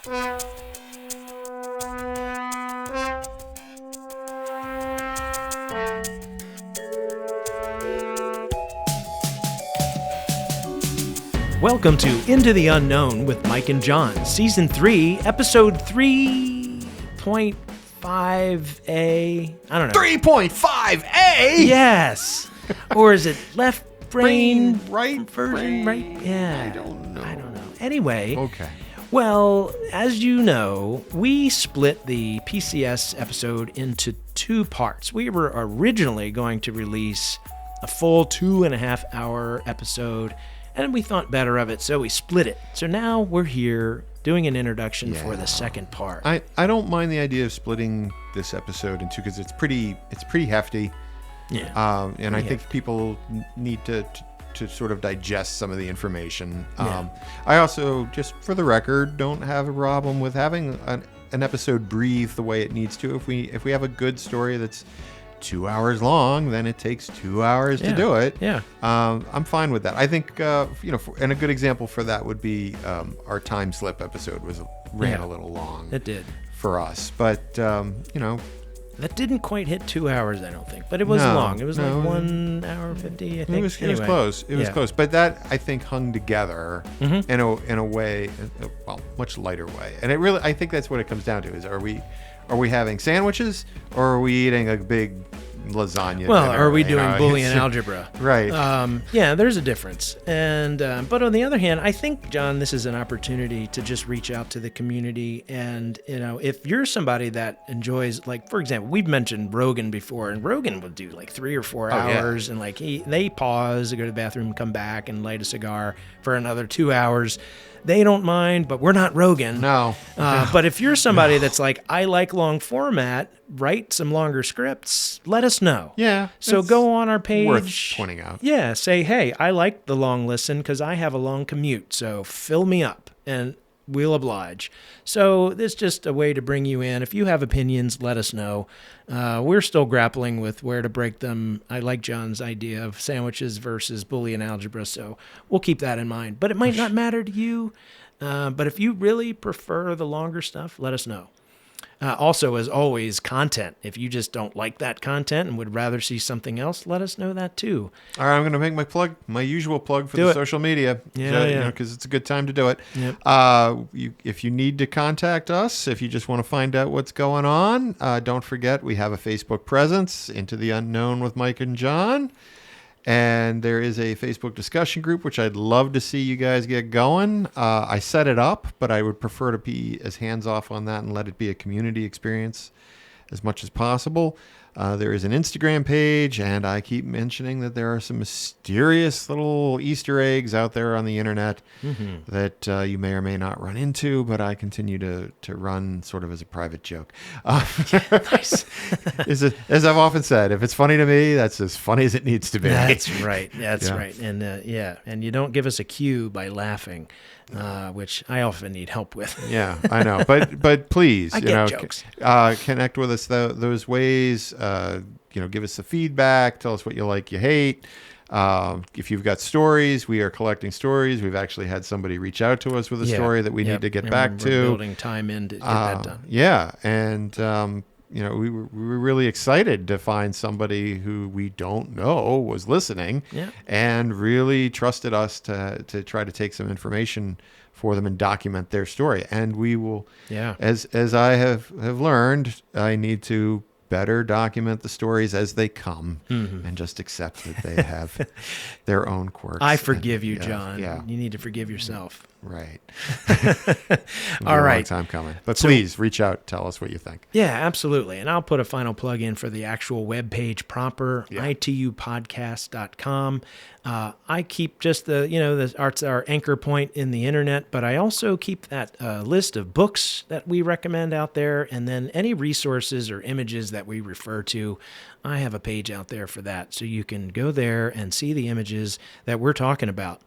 Welcome to Into the Unknown with Mike and John, Season 3, Episode 3.5A. I don't know. 3.5A? Yes. Or is it left brain, right version? brain? Right? Yeah. I don't know. Anyway. Okay. Well, as you know, we split the PCS episode into two parts. We were originally going to release a full 2.5-hour episode, and we thought better of it, so we split it. So now we're here doing an introduction for the second part. I don't mind the idea of splitting this episode in two because it's pretty hefty. Yeah. And I think people need to sort of digest some of the information. I also, just for the record, don't have a problem with having an episode breathe the way it needs to. If we have a good story that's 2 hours long, then it takes 2 hours to do it. Yeah. I'm fine with that. I think, and a good example for that would be our time slip episode ran a little long. It did. For us. But, That didn't quite hit 2 hours, I don't think, but it was long. It was like 1 hour 50, I think. It was close. It was close. But that, I think, hung together in a way, much lighter way. And I think that's what it comes down to is, are we having sandwiches or are we eating a big lasagna Well, dinner? are we doing Boolean algebra? Right. Yeah, there's a difference. And but on the other hand, I think, John, this is an opportunity to just reach out to the community. And, if you're somebody that enjoys, like, for example, we've mentioned Rogan before, and Rogan would do like 3 or 4 hours. And like they pause to go to the bathroom, come back and light a cigar for another 2 hours. They don't mind, but we're not Rogan. No. But if you're somebody that's like, I like long format, write some longer scripts, let us know. Yeah. So go on our page. Worth pointing out. Yeah. Say, hey, I like the long listen because I have a long commute. So fill me up and we'll oblige. So it's just a way to bring you in. If you have opinions, let us know. We're still grappling with where to break them. I like John's idea of sandwiches versus Boolean algebra, so we'll keep that in mind. But it might not matter to you. But if you really prefer the longer stuff, let us know. Also, as always, content. If you just don't like that content and would rather see something else, let us know that too. All right, I'm going to make my usual plug for the social media. Yeah. Because it's a good time to do it. Yep. If you need to contact us, if you just want to find out what's going on, don't forget we have a Facebook presence, Into the Unknown with Mike and John. And there is a Facebook discussion group, which I'd love to see you guys get going. I set it up, but I would prefer to be as hands-off on that and let it be a community experience as much as possible. There is an Instagram page, and I keep mentioning that there are some mysterious little Easter eggs out there on the internet that you may or may not run into, but I continue to run sort of as a private joke. Nice. As I've often said, if it's funny to me, that's as funny as it needs to be. That's right. That's right. And and you don't give us a cue by laughing, which I often need help with. Yeah, I know. But please, I get jokes. Connect with us those ways. Give us the feedback. Tell us what you like, you hate. If you've got stories, we are collecting stories. We've actually had somebody reach out to us with a story that we need to get back to. We're building time in to get that done. Yeah, and we were really excited to find somebody who we don't know was listening and really trusted us to try to take some information for them and document their story. And we will, as I have learned, I need to better document the stories as they come and just accept that they have their own quirks. I forgive you, John. Yeah. You need to forgive yourself. Right. All right. A long time coming. But please reach out. Tell us what you think. Yeah, absolutely. And I'll put a final plug in for the actual web page proper, itupodcast.com. I keep just the art's our anchor point in the internet, but I also keep that list of books that we recommend out there, and then any resources or images that we refer to. I have a page out there for that, so you can go there and see the images that we're talking about.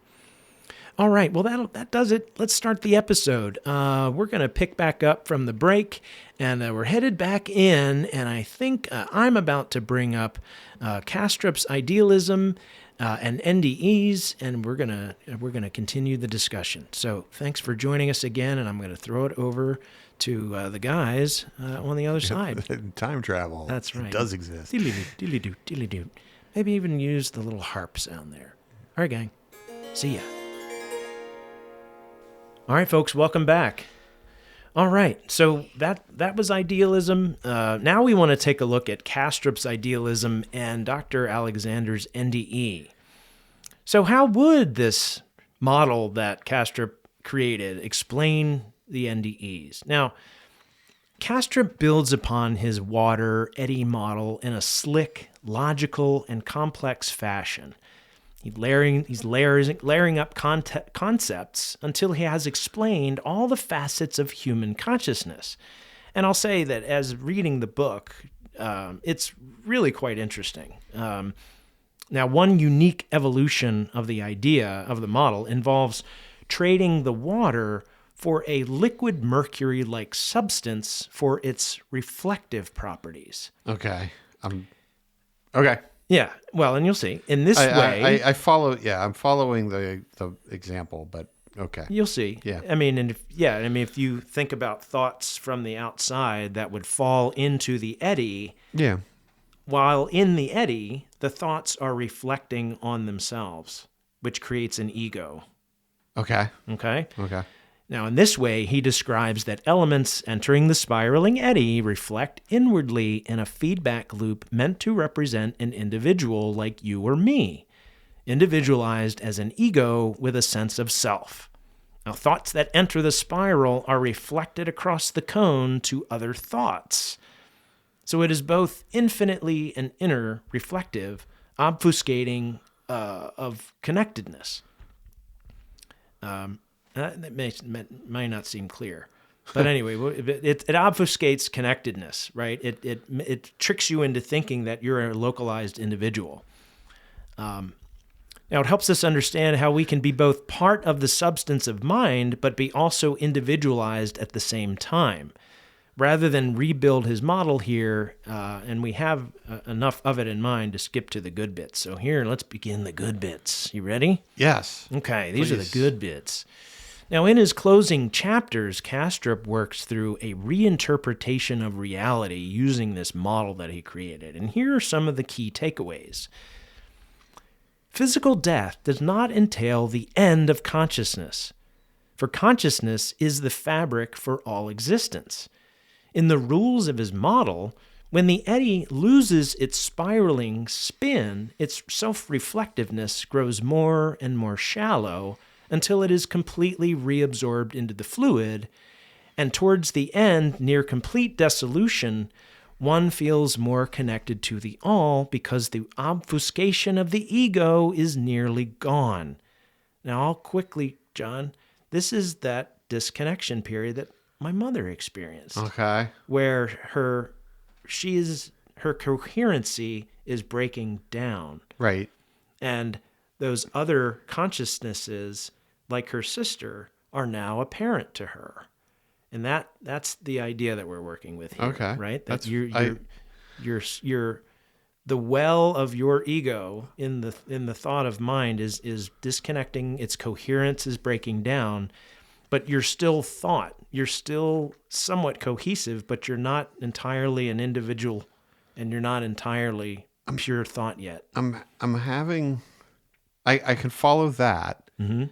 All right, well, that does it. Let's start the episode. We're going to pick back up from the break, and we're headed back in, and I think I'm about to bring up Kastrup's Idealism, and NDEs, and we're gonna continue the discussion. So thanks for joining us again, and I'm gonna throw it over to the guys on the other side. Time travel. That's right. It does exist. Diddly-doo, diddly-doo. Maybe even use the little harp sound there. All right, gang. See ya. All right, folks, welcome back. All right, so that was idealism. Now we want to take a look at Kastrup's idealism and Dr. Alexander's NDE. So how would this model that Kastrup created explain the NDEs? Now, Kastrup builds upon his water eddy model in a slick, logical, and complex fashion. He's layering up concepts until he has explained all the facets of human consciousness. And I'll say that as reading the book, it's really quite interesting. Now, one unique evolution of the idea of the model involves trading the water for a liquid mercury-like substance for its reflective properties. Okay. Okay. Yeah, well, and you'll see. In this way... I follow... Yeah, I'm following the example, but okay. You'll see. Yeah. If you think about thoughts from the outside that would fall into the eddy... Yeah. While in the eddy, the thoughts are reflecting on themselves, which creates an ego. Okay. Okay? Okay. Now, in this way, he describes that elements entering the spiraling eddy reflect inwardly in a feedback loop meant to represent an individual like you or me, individualized as an ego with a sense of self. Now, thoughts that enter the spiral are reflected across the cone to other thoughts. So it is both infinitely and inner reflective, obfuscating of connectedness. That may not seem clear, but anyway, it obfuscates connectedness, right? It tricks you into thinking that you're a localized individual. Now, it helps us understand how we can be both part of the substance of mind, but be also individualized at the same time. Rather than rebuild his model here, and we have enough of it in mind to skip to the good bits. So here, let's begin the good bits. You ready? Yes. Okay, these are the good bits. Now, in his closing chapters, Kastrup works through a reinterpretation of reality using this model that he created. And here are some of the key takeaways. Physical death does not entail the end of consciousness, for consciousness is the fabric for all existence. In the rules of his model, when the eddy loses its spiraling spin, its self-reflectiveness grows more and more shallow until it is completely reabsorbed into the fluid, and towards the end, near complete dissolution, one feels more connected to the all because the obfuscation of the ego is nearly gone. Now, I'll quickly, John, this is that disconnection period that my mother experienced. Okay. Where her coherency is breaking down. Right. And those other consciousnesses, like her sister, are now apparent to her. And that's the idea that we're working with here. Okay. Right? That you're the well of your ego in the thought of mind is disconnecting, its coherence is breaking down, but you're still thought. You're still somewhat cohesive, but you're not entirely an individual, and you're not entirely pure thought yet. I'm having I can follow that. Mm-hmm.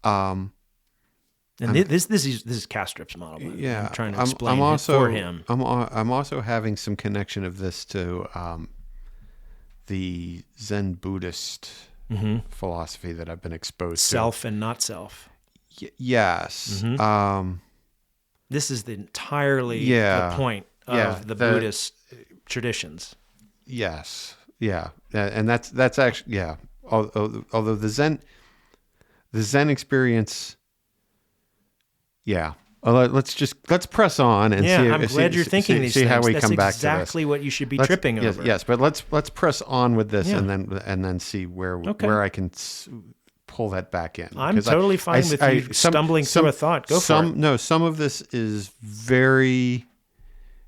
And this is Kastrup's model. Yeah, I'm trying to explain it for him. I'm also having some connection of this to the Zen Buddhist philosophy that I've been exposed to. Self and not self. Yes. Mm-hmm. This is entirely the point of the Buddhist traditions. Yes. Yeah. And that's actually, yeah. Although the Zen experience, yeah. Let's press on and see. I'm glad you're thinking these things. See how we That's come back to this. That's exactly what you should be tripping over. Yes, but let's press on with this and then see where I can pull that back in. I'm totally fine with you stumbling through a thought. Go for it. No, some of this is very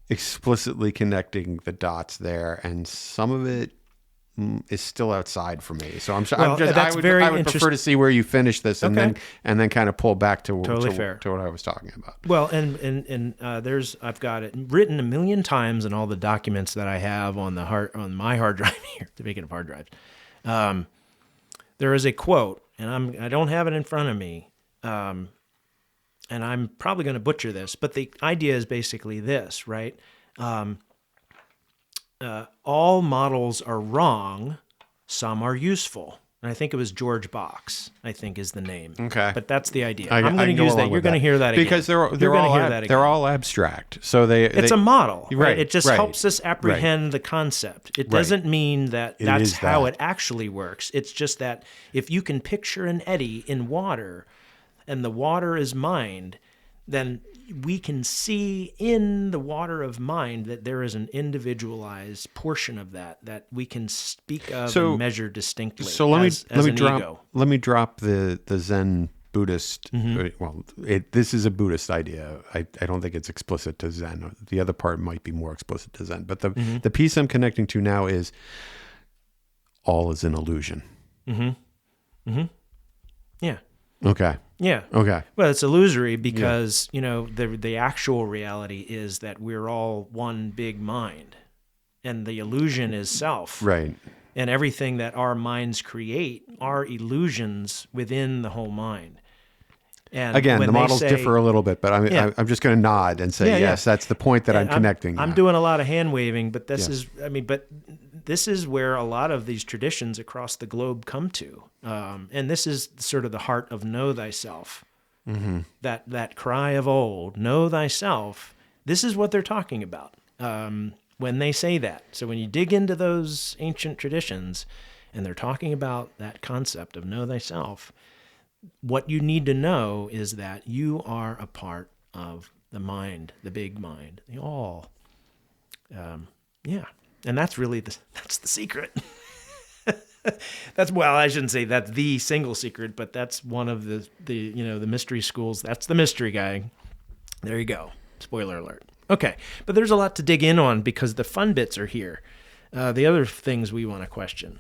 explicitly connecting the dots there, and some of it is still outside for me. So I'm Well, that's very I would prefer to see where you finish this and Okay. then kind of pull back to fair. to what I was talking about. Well, and I've got it written a million times in all the documents that I have on my hard drive here. Speaking of hard drives, there is a quote, and I don't have it in front of me, and I'm probably going to butcher this, but the idea is basically this, right? All models are wrong, some are useful. And I think it was George Box, I think is the name. Okay. But that's the idea. I'm going to use that. You're going to hear that again. Because they're all abstract. So it's a model, right? Right, It just right, helps us apprehend the concept. It doesn't mean that that's how it actually works. It's just that if you can picture an eddy in water and the water is mind, then we can see in the water of mind that there is an individualized portion of that we can speak of and measure distinctly. So let me drop the Zen Buddhist. Well, this is a Buddhist idea. I don't think it's explicit to Zen. The other part might be more explicit to Zen. But the piece I'm connecting to now is all is an illusion. Yeah. Okay. Yeah. Okay. Well, it's illusory because, the actual reality is that we're all one big mind. And the illusion is self. Right. And everything that our minds create are illusions within the whole mind. And again, the models differ a little bit, but I'm just going to nod and say, yes, that's the point that I'm connecting. I'm doing a lot of hand waving, but this is where a lot of these traditions across the globe come to. And this is sort of the heart of know thyself. That cry of old, know thyself. This is what they're talking about when they say that. So when you dig into those ancient traditions and they're talking about that concept of know thyself, what you need to know is that you are a part of the mind, the big mind, the all. And that's really that's the secret. I shouldn't say that's the single secret, but that's one of the mystery schools. That's the mystery guy. There you go. Spoiler alert. Okay, but there's a lot to dig in on because the fun bits are here. The other things we want to question.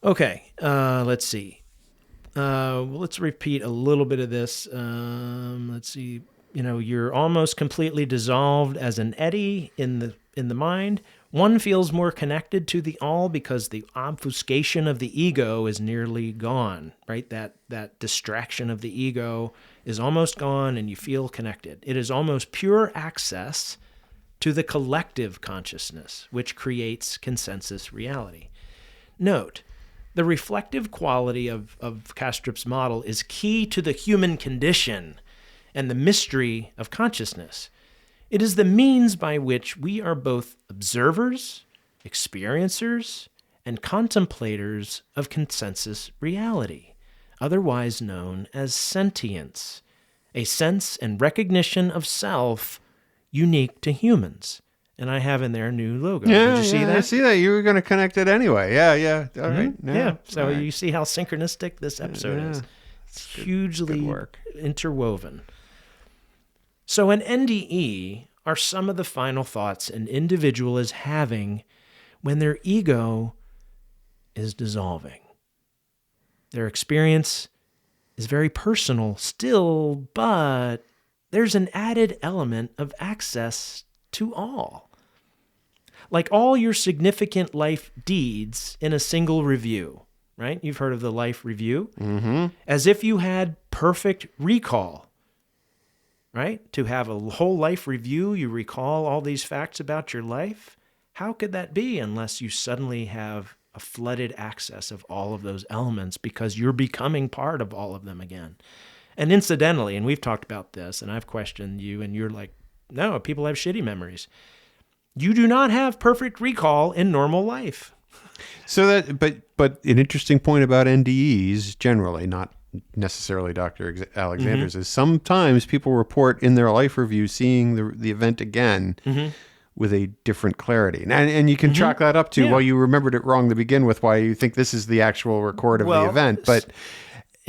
Okay, let's see. Let's repeat a little bit of this. Let's see. You're almost completely dissolved as an eddy in the mind. One feels more connected to the all because the obfuscation of the ego is nearly gone, right? That distraction of the ego is almost gone and you feel connected. It is almost pure access to the collective consciousness, which creates consensus reality. Note, the reflective quality of Kastrup's model is key to the human condition and the mystery of consciousness. It is the means by which we are both observers, experiencers, and contemplators of consensus reality, otherwise known as sentience, a sense and recognition of self unique to humans. And I have in there a new logo. Did you see that? I see that. You were going to connect it anyway. Yeah. All right. Yeah. So you see how synchronistic this episode is. It's hugely interwoven. So an NDE are some of the final thoughts an individual is having when their ego is dissolving. Their experience is very personal still, but there's an added element of access to all. Like all your significant life deeds in a single review, right? You've heard of the life review. As if you had perfect recall. Right? To have a whole life review, you recall all these facts about your life. How could that be unless you suddenly have a flooded access of all of those elements because you're becoming part of all of them again? And incidentally, and we've talked about this, and I've questioned you, and you're like, no, people have shitty memories. You do not have perfect recall in normal life. So but an interesting point about NDEs generally, not necessarily Dr. Alexander's, is sometimes people report in their life review seeing the event again with a different clarity. And you can chalk that up to, well, you remembered it wrong to begin with, why you think this is the actual record of the event. But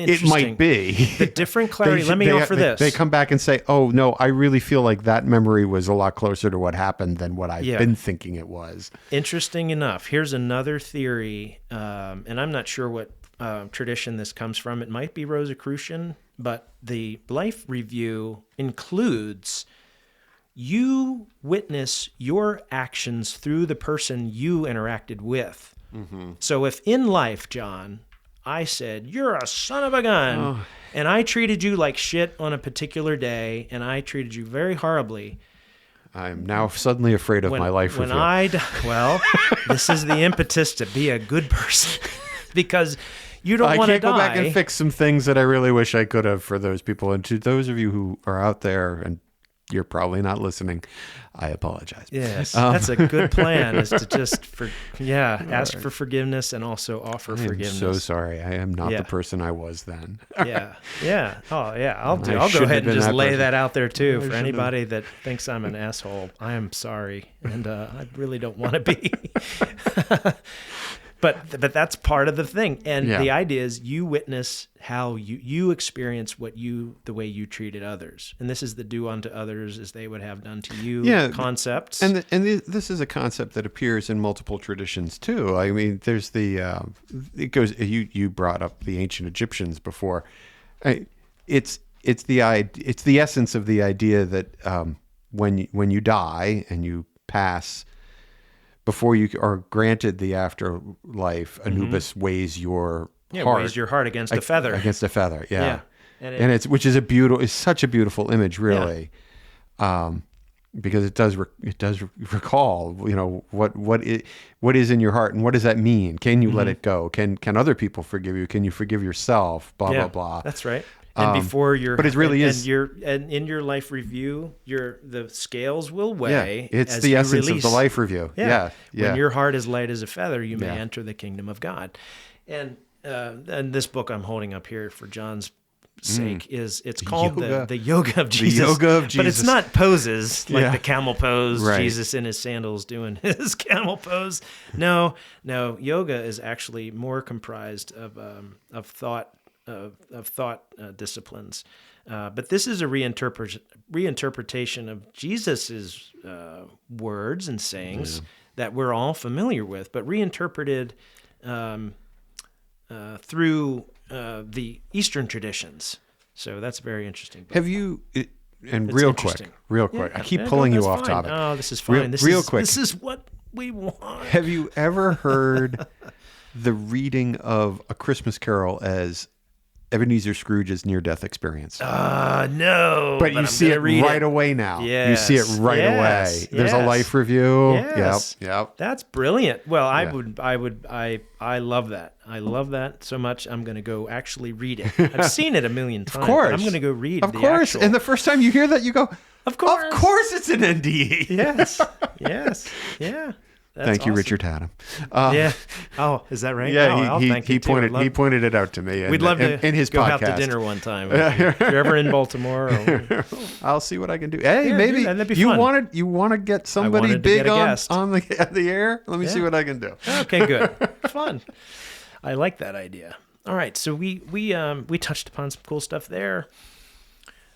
It might be. The different clarity. Let me offer this. They come back and say, oh, no, I really feel like that memory was a lot closer to what happened than what I've been thinking it was. Interesting enough. Here's another theory, and I'm not sure what tradition this comes from. It might be Rosicrucian, but the life review includes you witness your actions through the person you interacted with. Mm-hmm. So if in life, John, I said, you're a son of a gun, and I treated you like shit on a particular day, and I treated you very horribly. I'm now suddenly afraid of my life review. Well, this is the impetus to be a good person, because you don't want to die. I can't go back and fix some things that I really wish I could have for those people. And to those of you who are out there, and you're probably not listening, I apologize. Yes, that's a good plan, is to just ask for forgiveness and also offer forgiveness. I'm so sorry. I am not the person I was then. Yeah. Oh, yeah. I'll go ahead and just lay that out there too for anybody that thinks I'm an asshole. I am sorry, and I really don't want to be. But that's part of the thing. And the idea is you witness how you experience the way you treated others. And this is the do unto others as they would have done to you concepts. And this is a concept that appears in multiple traditions too. I mean, there's it goes, you brought up the ancient Egyptians before. It's the essence of the idea that when you die and you pass, before you are granted the afterlife, Anubis weighs your heart. Weighs your heart against a feather. Against a feather, yeah. And which is it's such a beautiful image, really, because it does recall, what is in your heart and what does that mean? Can you let it go? Can other people forgive you? Can you forgive yourself? Blah blah blah. That's right. And before your, but it really is, and in your life review, the scales will weigh. Yeah, it's the essence of the life review. Yeah. When your heart is light as a feather, you may enter the kingdom of God. And this book I'm holding up here for John's sake it's called the Yoga of Jesus. The Yoga of Jesus. But it's not poses like the camel pose, right. Jesus in his sandals doing his camel pose. No, yoga is actually more comprised of thought. Of thought disciplines, but this is a reinterpretation of Jesus's words and sayings that we're all familiar with, but reinterpreted through the Eastern traditions. So that's very interesting. Have you? And real quick, I keep pulling you off topic. Oh, this is fine. Real quick. This is what we want. Have you ever heard the reading of A Christmas Carol as Ebenezer Scrooge's near-death experience? No. But you see it right away now. Yes. You see it right away. There's a life review. Yes. Yep. That's brilliant. Well, I love that. I love that so much. I'm going to go actually read it. I've seen it a million times. Of course. I'm going to go read Of course. And the first time you hear that, you go, Of course. Of course it's an NDE. Yes. Yeah. That's thank you, awesome. Richard Haddam. Oh, is that right? Yeah, he pointed it out to me. We'd love to in his go podcast. out to dinner one time. If you're ever in Baltimore, I'll see what I can do. Hey, maybe that'd be fun. You want to get somebody big on the air? Let me see what I can do. Okay, good, fun. I like that idea. All right, so we touched upon some cool stuff there.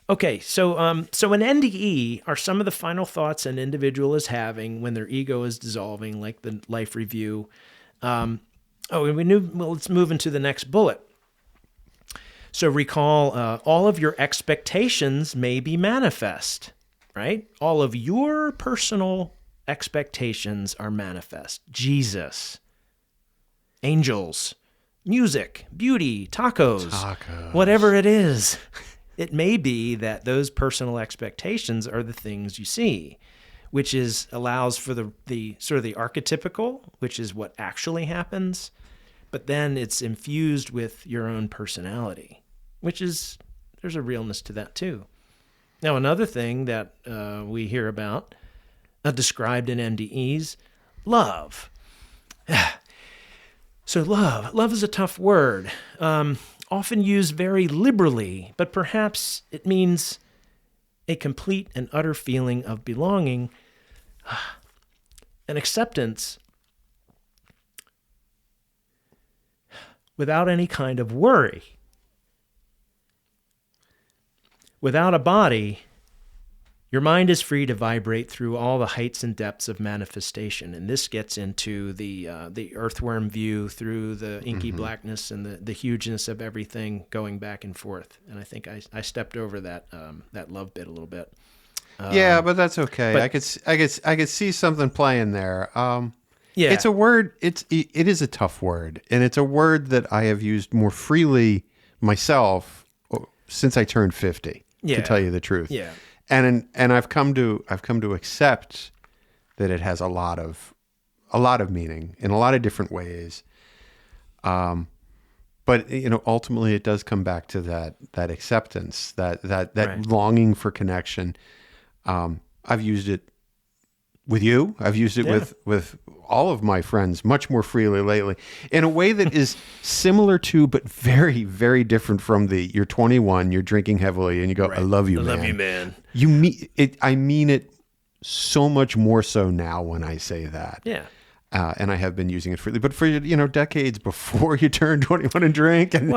Okay, so an NDE are some of the final thoughts an individual is having when their ego is dissolving, like the life review. Let's move into the next bullet. So recall, all of your expectations may be manifest, right? All of your personal expectations are manifest. Jesus, angels, music, beauty, tacos, whatever it is. It may be that those personal expectations are the things you see, which allows for the sort of the archetypical, which is what actually happens, but then it's infused with your own personality, there's a realness to that too. Now, another thing that we hear about, described in NDEs, love. So love is a tough word. Often used very liberally, but perhaps it means a complete and utter feeling of belonging, an acceptance without any kind of worry. Without a body, your mind is free to vibrate through all the heights and depths of manifestation. And this gets into the earthworm view through the inky blackness and the hugeness of everything going back and forth. And I think I stepped over that love bit a little bit. Yeah, but that's okay. but- I could see something playing there. Yeah. It's a word. It is a tough word, and it's a word that I have used more freely myself since I turned 50. Yeah. To tell you the truth. Yeah. And I've come to accept that it has a lot of meaning in a lot of different ways. But ultimately it does come back to that acceptance, that Right. longing for connection. I've used it with you. I've used it with all of my friends much more freely lately in a way that is similar to, but very, very different from you're 21, you're drinking heavily and you go, Right. I love you, I man. love you, man. You mean it. I mean it so much more so now when I say that. Yeah. And I have been using it freely, but for decades before you turn 21 and drink, and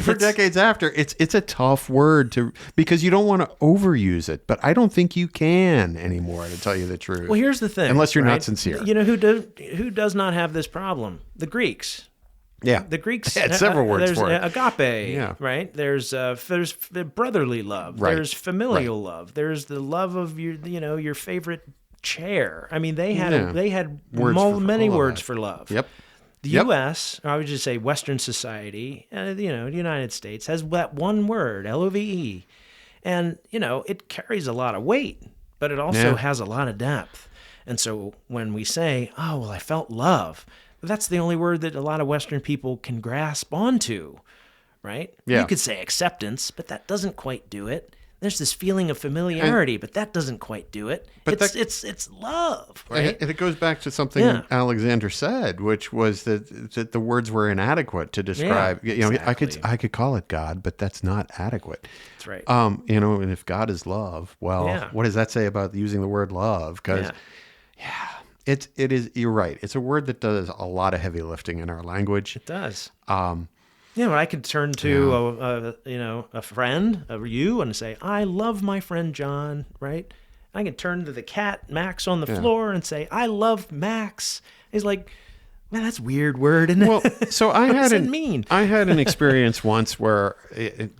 for it's- decades after, it's a tough word because you don't want to overuse it. But I don't think you can anymore, to tell you the truth. Well, here's the thing. Unless you're right? not sincere. You know who does not have this problem? The Greeks. Yeah, The Greeks had several words there's for it. Agape, Yeah. right? There's the brotherly love. Right. There's familial love. There's the love of your favorite chair. I mean, they had Words many all of words that. for love. Yep. The Yep. U.S., or I would just say Western society, the United States has that one word, LOVE, and it carries a lot of weight, but it also has a lot of depth. And so when we say, "Oh, well, I felt love," that's the only word that a lot of Western people can grasp onto, right? Yeah. You could say acceptance, but that doesn't quite do it. There's this feeling of familiarity, but that doesn't quite do it. But it's love, right? And it goes back to something Alexander said, which was that the words were inadequate to describe. exactly. I could call it God, but that's not adequate. That's right. And if God is love, well, Yeah. what does that say about using the word love? Because it is. You're right. It's a word that does a lot of heavy lifting in our language. It does. I could turn to a friend, you, and say, "I love my friend John." Right? I could turn to the cat Max on the floor and say, "I love Max." He's like, "Man, that's a weird word, isn't it?" Well, so I What had does it mean? I had an experience once where it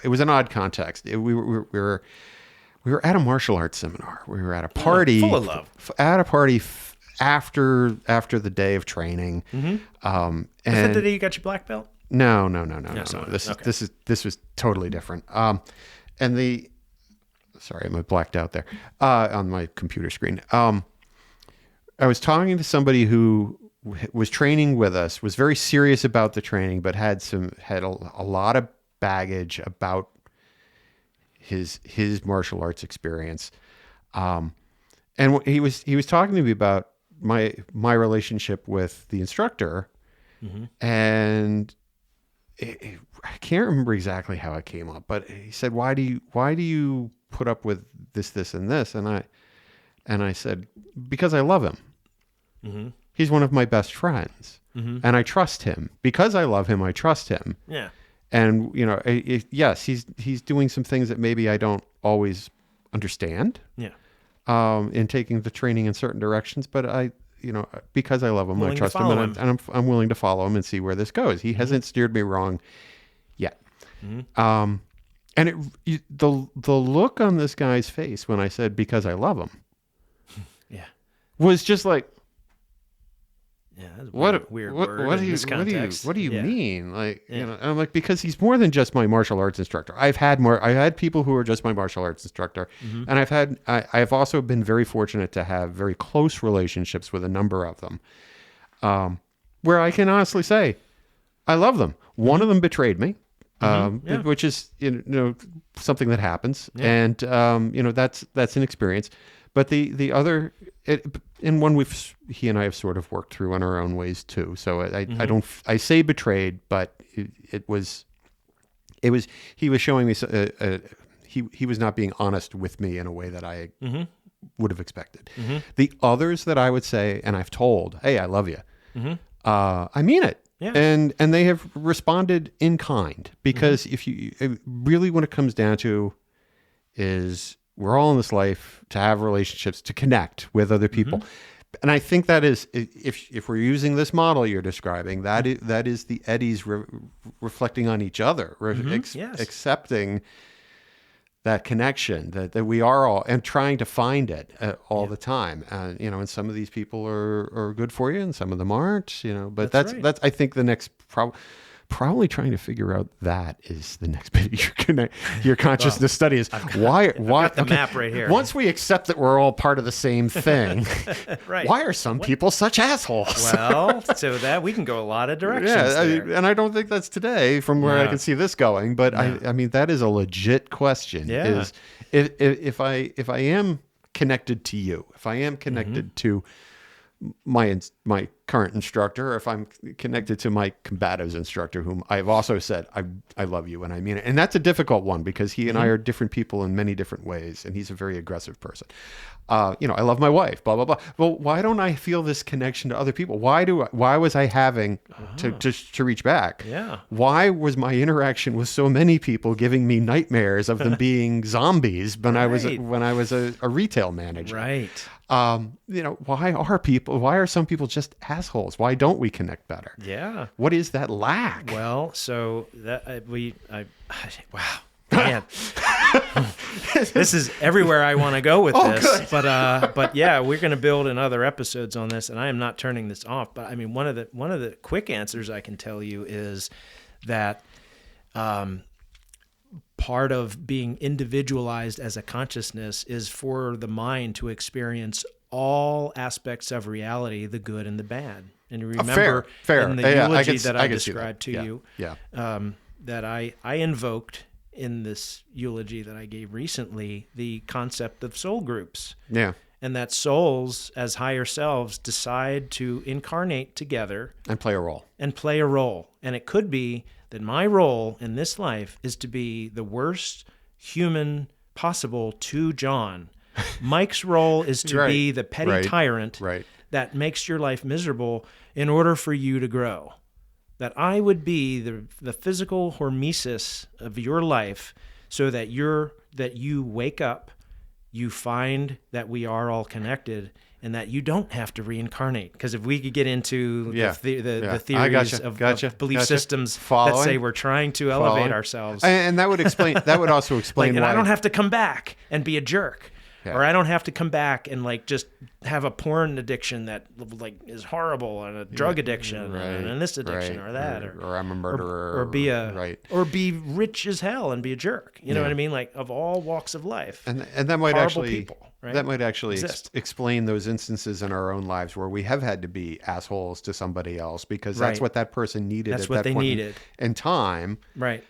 was an odd context. We were at a martial arts seminar. We were at a party, full of love. At a party after the day of training. Is that the day you got your black belt? No. so- This was totally different. Sorry, I'm blacked out there on my computer screen. I was talking to somebody who was training with us, was very serious about the training, but had a lot of baggage about his martial arts experience. And he was talking to me about my relationship with the instructor, and I can't remember exactly how it came up, but he said, "Why do you put up with this, and this?" And I said, "Because I love him. He's one of my best friends, and I trust him. Because I love him, I trust him. Yeah. And yes, he's doing some things that maybe I don't always understand. Yeah. In taking the training in certain directions, but because I love him, Willing I to trust him, follow and I'm willing to follow him and see where this goes. He hasn't steered me wrong yet." And the look on this guy's face when I said, "Because I love him," Yeah. was just like, Yeah. That's a what weird what, word what in do you this context. what do you Yeah. mean? Like, and I'm like, because he's more than just my martial arts instructor. I had people who are just my martial arts instructor, and I've also been very fortunate to have very close relationships with a number of them, where I can honestly say I love them. One of them betrayed me, which is something that happens, and that's an experience. But the other, and one he and I have sort of worked through in our own ways too. So I say betrayed, but he was showing me he was not being honest with me in a way that I would have expected. The others that I would say, and I've told, "Hey, I love you," I mean it. Yeah. And they have responded in kind, because if you really, what it comes down to is we're all in this life to have relationships, to connect with other people. And I think that is, if we're using this model you're describing, that is the eddies reflecting on each other, accepting that connection, that we are all, and trying to find it all the time. And some of these people are good for you and some of them aren't, but that's I think the next probably trying to figure out that is the next bit of your consciousness study is why I've got the map right here. Once we accept that we're all part of the same thing, right. Why are some people such assholes? Well, so that we can go a lot of directions. And I don't think that's today from where I can see this going, but I mean that is a legit question. Yeah. Is if I am connected to you, if I am connected to my current instructor, or if I'm connected to my combatives instructor, whom I've also said, I love you and I mean it. And that's a difficult one because he and I are different people in many different ways. And he's a very aggressive person. I love my wife, blah, blah, blah. Well, why don't I feel this connection to other people? Why was I having to reach back? Yeah. Why was my interaction with so many people giving me nightmares of them being zombies when I was a retail manager? Right. Why are some people just assholes? Why don't we connect better? Yeah. What is that lack? Well, so that wow. Man, this is everywhere I want to go with this. Good. But yeah, we're going to build in other episodes on this, and I am not turning this off. But I mean, one of the quick answers I can tell you is that part of being individualized as a consciousness is for the mind to experience all aspects of reality, the good and the bad. And you remember fair. in the eulogy that I described to you, that I invoked in this eulogy that I gave recently, the concept of soul groups. Yeah. And that souls as higher selves decide to incarnate together. And play a role. And it could be that my role in this life is to be the worst human possible to John. Mike's role is to be the petty tyrant that makes your life miserable in order for you to grow. That I would be the physical hormesis of your life so that you wake up, you find that we are all connected, and that you don't have to reincarnate. Because if we could get into the theories of belief systems that say we're trying to elevate ourselves. And that would also explain and why. I don't have to come back and be a jerk. Yeah. Or I don't have to come back and just have a porn addiction that is horrible, and a drug addiction, and this addiction, or that, or I'm a murderer, or be rich as hell and be a jerk. You know what I mean? Of all walks of life, and that might actually people, right? That might actually explain those instances in our own lives where we have had to be assholes to somebody else because that's what that person needed. That's what they needed in time, right?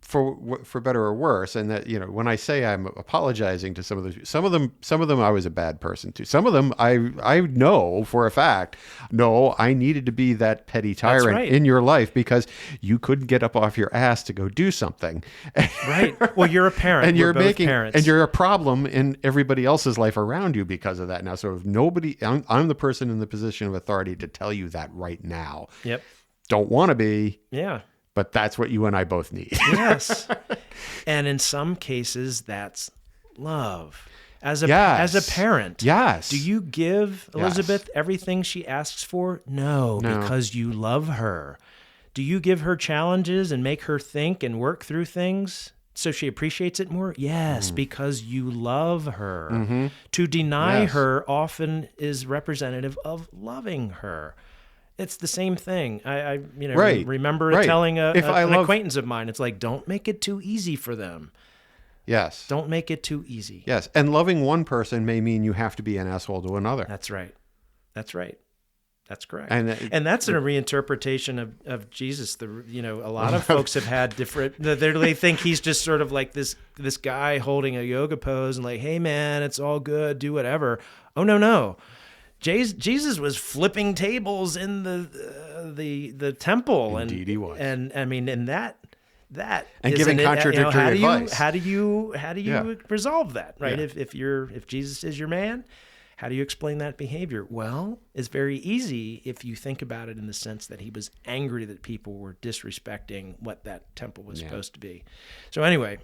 For better or worse, and that when I say I'm apologizing to some of them I was a bad person to. Some of them I know for a fact. No, I needed to be that petty tyrant in your life because you couldn't get up off your ass to go do something. Right. Well, you're a parent, and you're parents, and you're a problem in everybody else's life around you because of that. Now, so if I'm the person in the position of authority to tell you that right now. Yep. Don't want to be. Yeah. But that's what you and I both need. Yes. And in some cases, that's love. As a parent, yes. Do you give Elizabeth everything she asks for? No, because you love her. Do you give her challenges and make her think and work through things so she appreciates it more? Yes, because you love her. Mm-hmm. To deny her often is representative of loving her. It's the same thing. I remember telling an acquaintance of mine, it's don't make it too easy for them. Yes. Don't make it too easy. Yes. And loving one person may mean you have to be an asshole to another. That's right. That's correct. And that's a reinterpretation of Jesus. A lot of folks have had different, they think he's just sort of like this guy holding a yoga pose and hey man, it's all good, do whatever. Oh, no. Jesus was flipping tables in the temple. Indeed, he was. And I mean, and that and giving contradictory advice. How do you resolve that, right? Yeah. If Jesus is your man, How do you explain that behavior? Well, it's very easy if you think about it in the sense that he was angry that people were disrespecting what that temple was supposed to be. So anyway,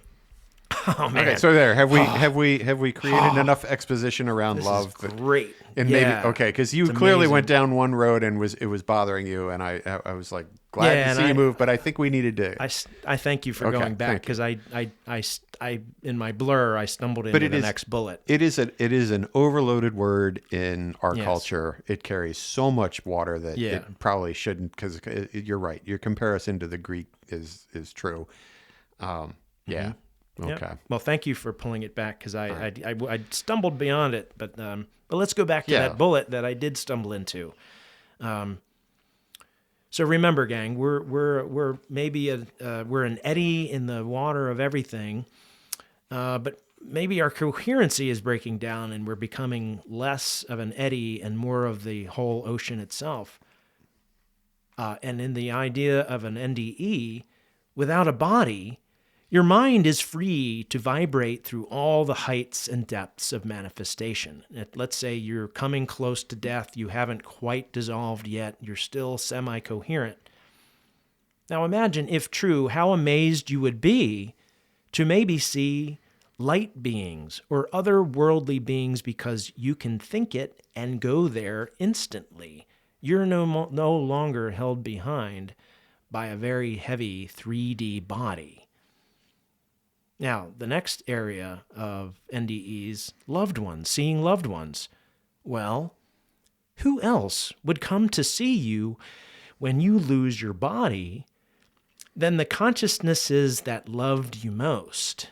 oh man. Okay, so there have we created enough exposition around This love? is great. And Yeah. maybe okay, because you It's clearly amazing. went down one road and it was bothering you, and I was like glad Yeah, to and see you I- move, but I think we needed to. I thank you for Okay, going back thank you. because I in my blur I stumbled into the next bullet. It is an overloaded word in our Yes. culture. It carries so much water that Yeah. it probably shouldn't. Because you're right. Your comparison to the Greek is true. Yeah. Yep. Okay. Well, thank you for pulling it back because I stumbled beyond it, but let's go back to Yeah. that bullet that I did stumble into. So remember, gang, we're maybe we're an eddy in the water of everything, but maybe our coherency is breaking down and we're becoming less of an eddy and more of the whole ocean itself. And in the idea of an NDE, without a body, your mind is free to vibrate through all the heights and depths of manifestation. Let's say you're coming close to death, you haven't quite dissolved yet, you're still semi-coherent. Now imagine, if true, how amazed you would be to maybe see light beings or other worldly beings because you can think it and go there instantly. You're no longer held behind by a very heavy 3D body. Now, the next area of NDEs, loved ones, seeing loved ones. Well, who else would come to see you when you lose your body than the consciousnesses that loved you most,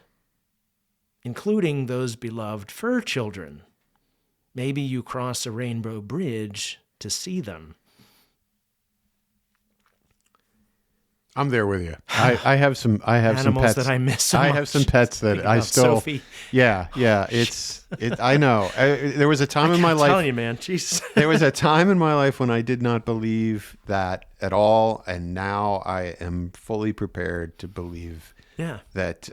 including those beloved fur children? Maybe you cross a rainbow bridge to see them. I'm there with you. I have some Animals pets that I miss so I much. have some pets that Speaking I about still. Sophie. Yeah. I know. There was a time in my I'm life. telling you, man. Jesus. There was a time in my life when I did not believe that at all, and now I am fully prepared to believe Yeah. that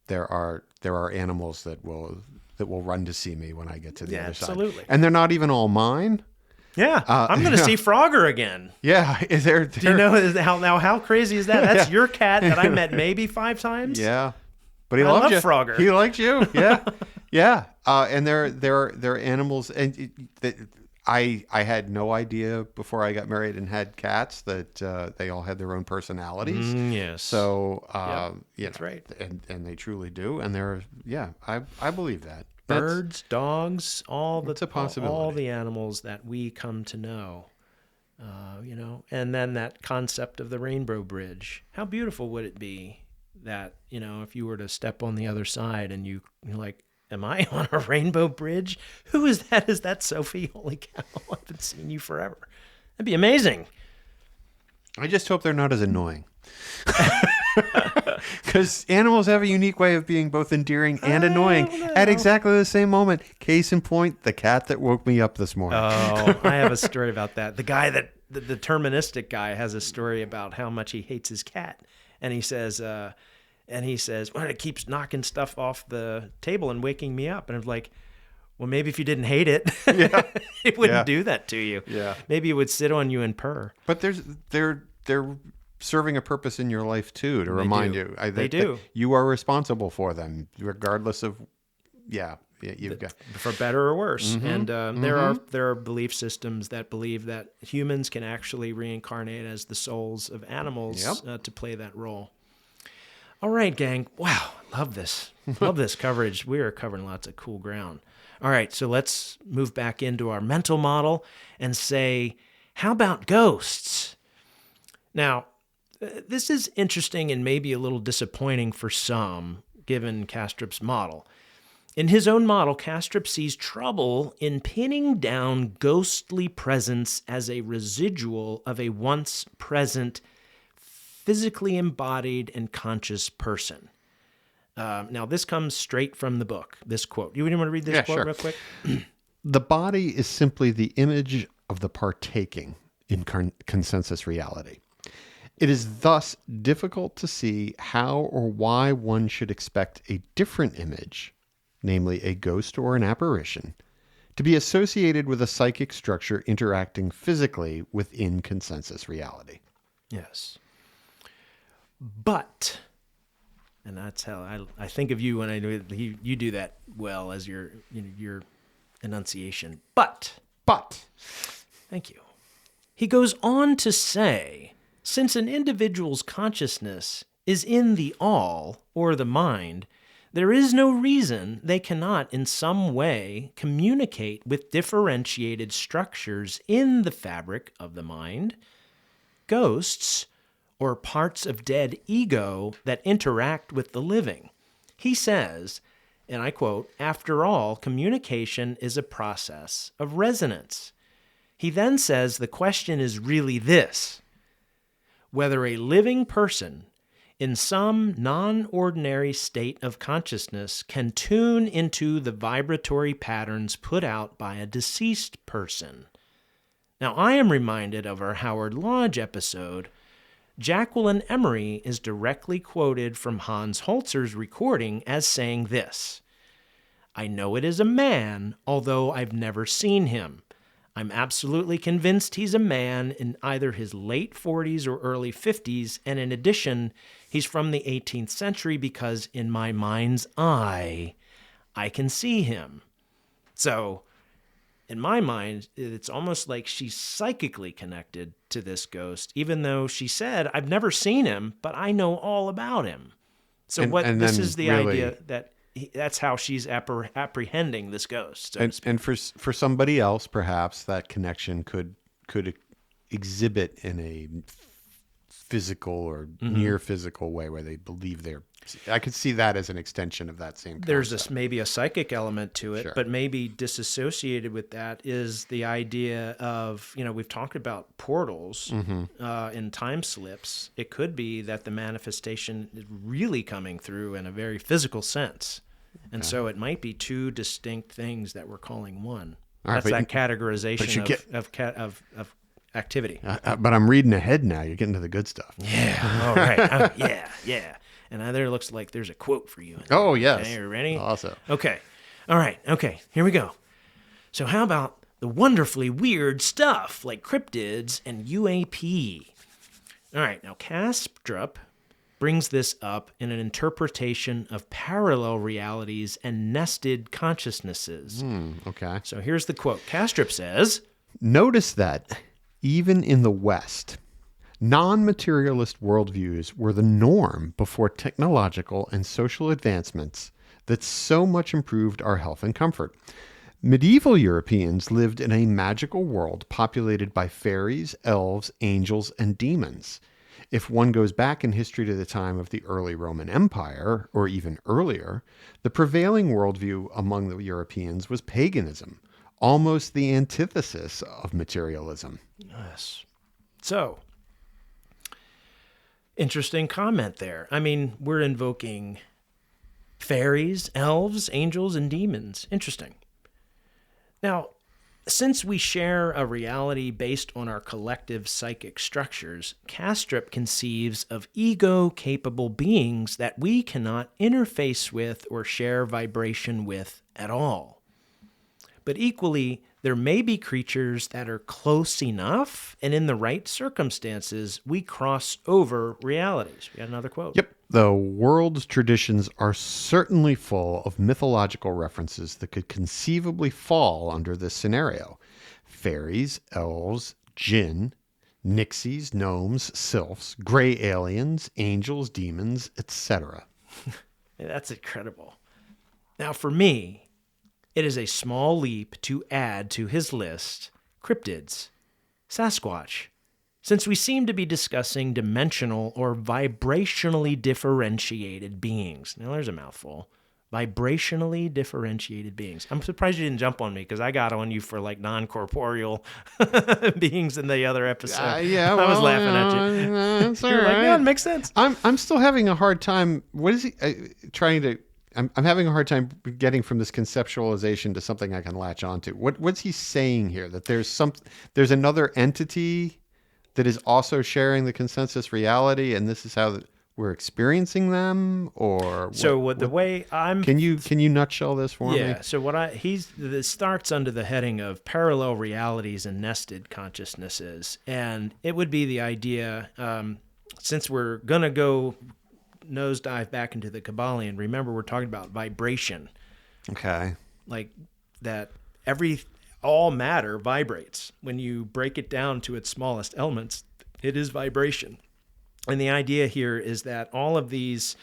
there are animals that will run to see me when I get to the other side. Absolutely. And they're not even all mine. Yeah. I'm going to see Frogger again. Yeah, Do you know how crazy is that? That's your cat that I met maybe 5 times. Yeah, but he I loves love you. Frogger. He likes you. Yeah, yeah. And they're animals, and I had no idea before I got married and had cats that they all had their own personalities. Yes. So that's right. and they truly do, and I believe that. Birds, dogs, It's a possibility. all the animals that we come to know, and then that concept of the rainbow bridge. How beautiful would it be that, if you were to step on the other side and you're like, am I on a rainbow bridge? Who is that? Is that Sophie? Holy cow, I haven't seen you forever. That'd be amazing. I just hope they're not as annoying. Because animals have a unique way of being both endearing and annoying at exactly the same moment. Case in point, the cat that woke me up this morning. Oh, I have a story about that. The guy the deterministic guy has a story about how much he hates his cat. And he says, well, it keeps knocking stuff off the table and waking me up. And I'm like, well, maybe if you didn't hate it, it wouldn't do that to you. Yeah. Maybe it would sit on you and purr. But they're serving a purpose in your life too, to remind do. you They do. that you are responsible for them, regardless of you've got For better or worse. And there are belief systems that believe that humans can actually reincarnate as the souls of animals to play that role. All right, gang. Wow, love this. Love this coverage. We are covering lots of cool ground. All right, so let's move back into our mental model and say, how about ghosts? Now, this is interesting and maybe a little disappointing for some, given Kastrup's model. In his own model, Kastrup sees trouble in pinning down ghostly presence as a residual of a once present, physically embodied and conscious person. Now, this comes straight from the book, this quote. You want to read this quote real quick? The body is simply the image of the partaking in consensus reality. It is thus difficult to see how or why one should expect a different image, namely a ghost or an apparition, to be associated with a psychic structure interacting physically within consensus reality. Yes. But, and that's how I think of you when I do you do that well as your enunciation. But, thank you. He goes on to say, since an individual's consciousness is in the all, or the mind, there is no reason they cannot in some way communicate with differentiated structures in the fabric of the mind, ghosts, or parts of dead ego that interact with the living. He says, and I quote, "After all, communication is a process of resonance." He then says the question is really this: whether a living person in some non-ordinary state of consciousness can tune into the vibratory patterns put out by a deceased person. Now, I am reminded of our Howard Lodge episode. Jacqueline Emery is directly quoted from Hans Holzer's recording as saying this: "I know it is a man, although I've never seen him. I'm absolutely convinced he's a man in either his late 40s or early 50s, and in addition, he's from the 18th century because in my mind's eye, I can see him." So, in my mind, it's almost like she's psychically connected to this ghost, even though she said, "I've never seen him, but I know all about him." So this is the really, idea that that's how she's apprehending this ghost. So and for somebody else, perhaps that connection could exhibit in a physical or near physical way where they believe I could see that as an extension of that same concept. There's maybe a psychic element to it, Sure. but maybe disassociated with that is the idea of, we've talked about portals in time slips. It could be that the manifestation is really coming through in a very physical sense. And so it might be two distinct things that we're calling one. All right, That's that categorization of activity. But I'm reading ahead now. You're getting to the good stuff. Yeah. All right. Yeah. And there looks like there's a quote for you. Oh, yes. Okay, you ready? Awesome. Okay. All right. Okay. Here we go. So how about the wonderfully weird stuff like cryptids and UAP? All right. Now, Kastrup brings this up in an interpretation of parallel realities and nested consciousnesses. Okay. So here's the quote. Kastrup says, "Notice that even in the West, non-materialist worldviews were the norm before technological and social advancements that so much improved our health and comfort. Medieval Europeans lived in a magical world populated by fairies, elves, angels, and demons. If one goes back in history to the time of the early Roman Empire, or even earlier, the prevailing worldview among the Europeans was paganism, almost the antithesis of materialism." yes. So, interesting comment there. I mean, we're invoking fairies, elves, angels, and demons. Interesting. Now, since we share a reality based on our collective psychic structures, Kastrup conceives of ego-capable beings that we cannot interface with or share vibration with at all. But equally, there may be creatures that are close enough, and in the right circumstances, we cross over realities. We got another quote. Yep. "The world's traditions are certainly full of mythological references that could conceivably fall under this scenario. Fairies, elves, jinn, nixies, gnomes, sylphs, gray aliens, angels, demons, etc." That's incredible. Now, for me, it is a small leap to add to his list cryptids, Sasquatch, since we seem to be discussing dimensional or vibrationally differentiated beings. Now, there's a mouthful. Vibrationally differentiated beings. I'm surprised you didn't jump on me because I got on you for like non-corporeal beings in the other episode. I was laughing at you. That's all You're right. like, yeah, it makes sense. I'm still having a hard time. What is he trying to... I'm having a hard time getting from this conceptualization to something I can latch onto. What's he saying here? That there's another entity that is also sharing the consensus reality, and this is how we're experiencing them, or So the way I'm can you nutshell this for me? Yeah. So this starts under the heading of parallel realities and nested consciousnesses, and it would be the idea. Since we're gonna go nosedive back into the Kabbalion, remember we're talking about vibration. Okay. Like that, all matter vibrates. When you break it down to its smallest elements, it is vibration. And the idea here is that all of these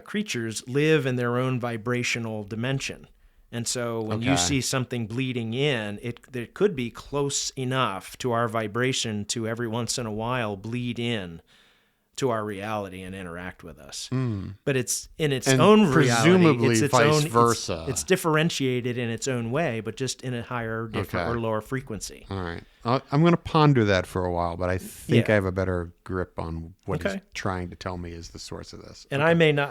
creatures live in their own vibrational dimension. And so when you see something bleeding in, it could be close enough to our vibration to every once in a while bleed in to our reality and interact with us. But it's in its own reality. Presumably It's its vice own, versa. It's differentiated in its own way, but just in a higher, different, or lower frequency. All right. I'm going to ponder that for a while, but I think Yeah. I have a better grip on what he's trying to tell me is the source of this. And I may not,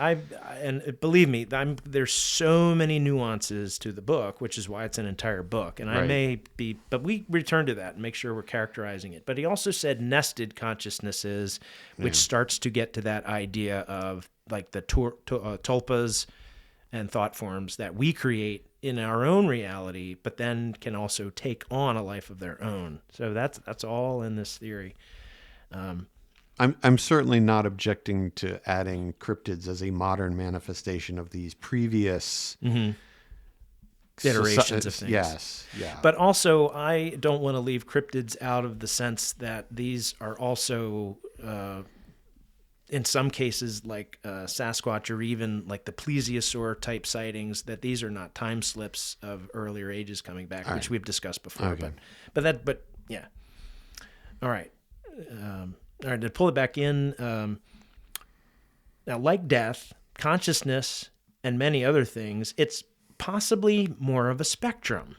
and believe me, there's so many nuances to the book, which is why it's an entire book. And I may be, but we return to that and make sure we're characterizing it. But he also said nested consciousnesses, which starts to get to that idea of like the tulpas and thought forms that we create in our own reality, but then can also take on a life of their own. So that's all in this theory. I'm certainly not objecting to adding cryptids as a modern manifestation of these previous iterations of things. Yes, yeah. But also, I don't want to leave cryptids out of the sense that these are also, in some cases, like Sasquatch or even like the plesiosaur type sightings, that these are not time slips of earlier ages coming back, which we've discussed before. Okay. But yeah. All right. All right, to pull it back in, now, like death, consciousness, and many other things, it's possibly more of a spectrum.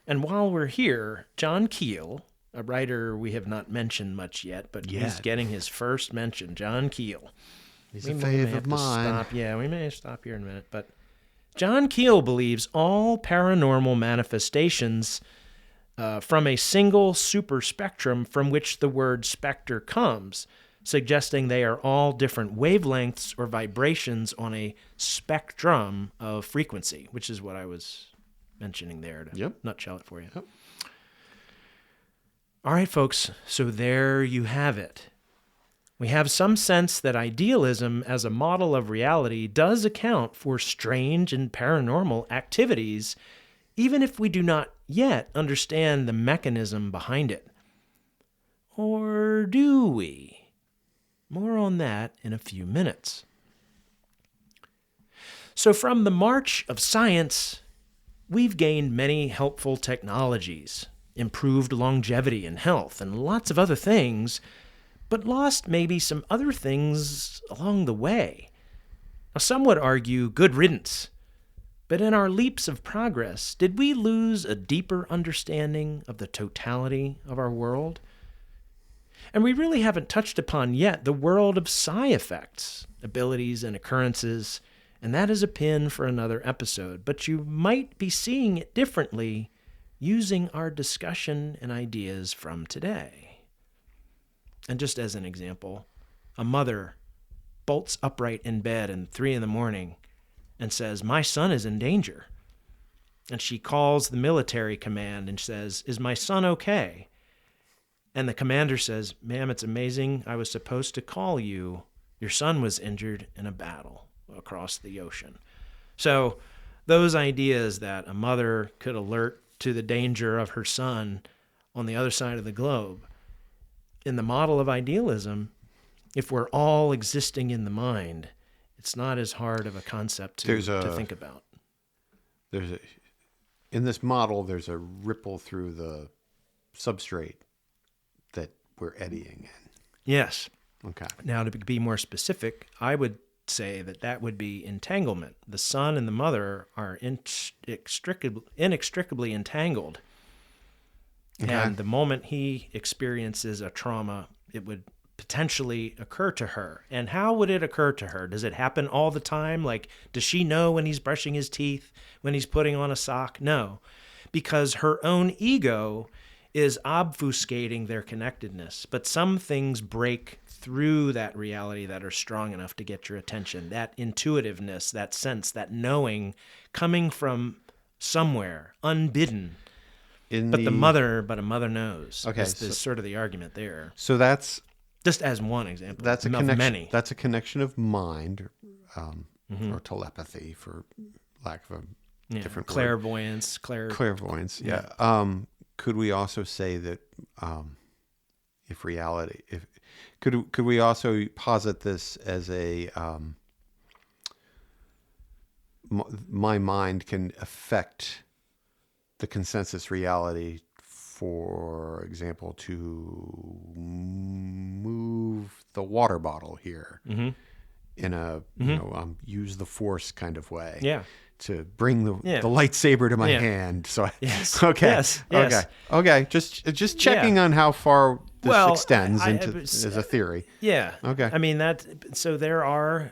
And while we're here, John Keel, a writer we have not mentioned much yet, but he's getting his first mention, John Keel. He's a fave of mine. We may stop here in a minute. But John Keel believes all paranormal manifestations from a single super spectrum from which the word specter comes, suggesting they are all different wavelengths or vibrations on a spectrum of frequency, which is what I was mentioning there to nutshell it for you. Yep. All right, folks, so there you have it. We have some sense that idealism as a model of reality does account for strange and paranormal activities, even if we do not yet understand the mechanism behind it. Or do we? More on that in a few minutes. So from the march of science, we've gained many helpful technologies, improved longevity and health, and lots of other things, but lost maybe some other things along the way. Now, some would argue good riddance. But in our leaps of progress, did we lose a deeper understanding of the totality of our world? And we really haven't touched upon yet the world of psi effects, abilities and occurrences, and that is a pin for another episode. But you might be seeing it differently using our discussion and ideas from today. And just as an example, a mother bolts upright in bed at 3 a.m. and says, "My son is in danger." And she calls the military command and says, "Is my son okay?" And the commander says, "Ma'am, it's amazing. I was supposed to call you. Your son was injured in a battle across the ocean." So those ideas that a mother could alert to the danger of her son on the other side of the globe, in the model of idealism, if we're all existing in the mind, it's not as hard of a concept to think about. In this model, there's a ripple through the substrate that we're eddying in. Yes. Okay. Now, to be more specific, I would say that would be entanglement. The son and the mother are inextricably entangled. Okay. And the moment he experiences a trauma, it would potentially occur to her. And how would it occur to her? Does it happen all the time? Like, does she know when he's brushing his teeth, when he's putting on a sock? No, because her own ego is obfuscating their connectedness. But some things break through that reality that are strong enough to get your attention. That intuitiveness, that sense, that knowing coming from somewhere, unbidden. But a mother knows. Okay, is sort of the argument there. So that's just as one example. That's a of connection. Many. That's a connection of mind, or telepathy, for lack of a different clairvoyance. word. Clairvoyance. Yeah. Could we also say that could we also posit this as my mind can affect the consensus reality, for example, to move the water bottle here in a use the force kind of way. Yeah. To bring the lightsaber to my hand. So yes. Okay. Yes. Okay. Just checking on how far this extends as a theory. Yeah. Okay. I mean so there are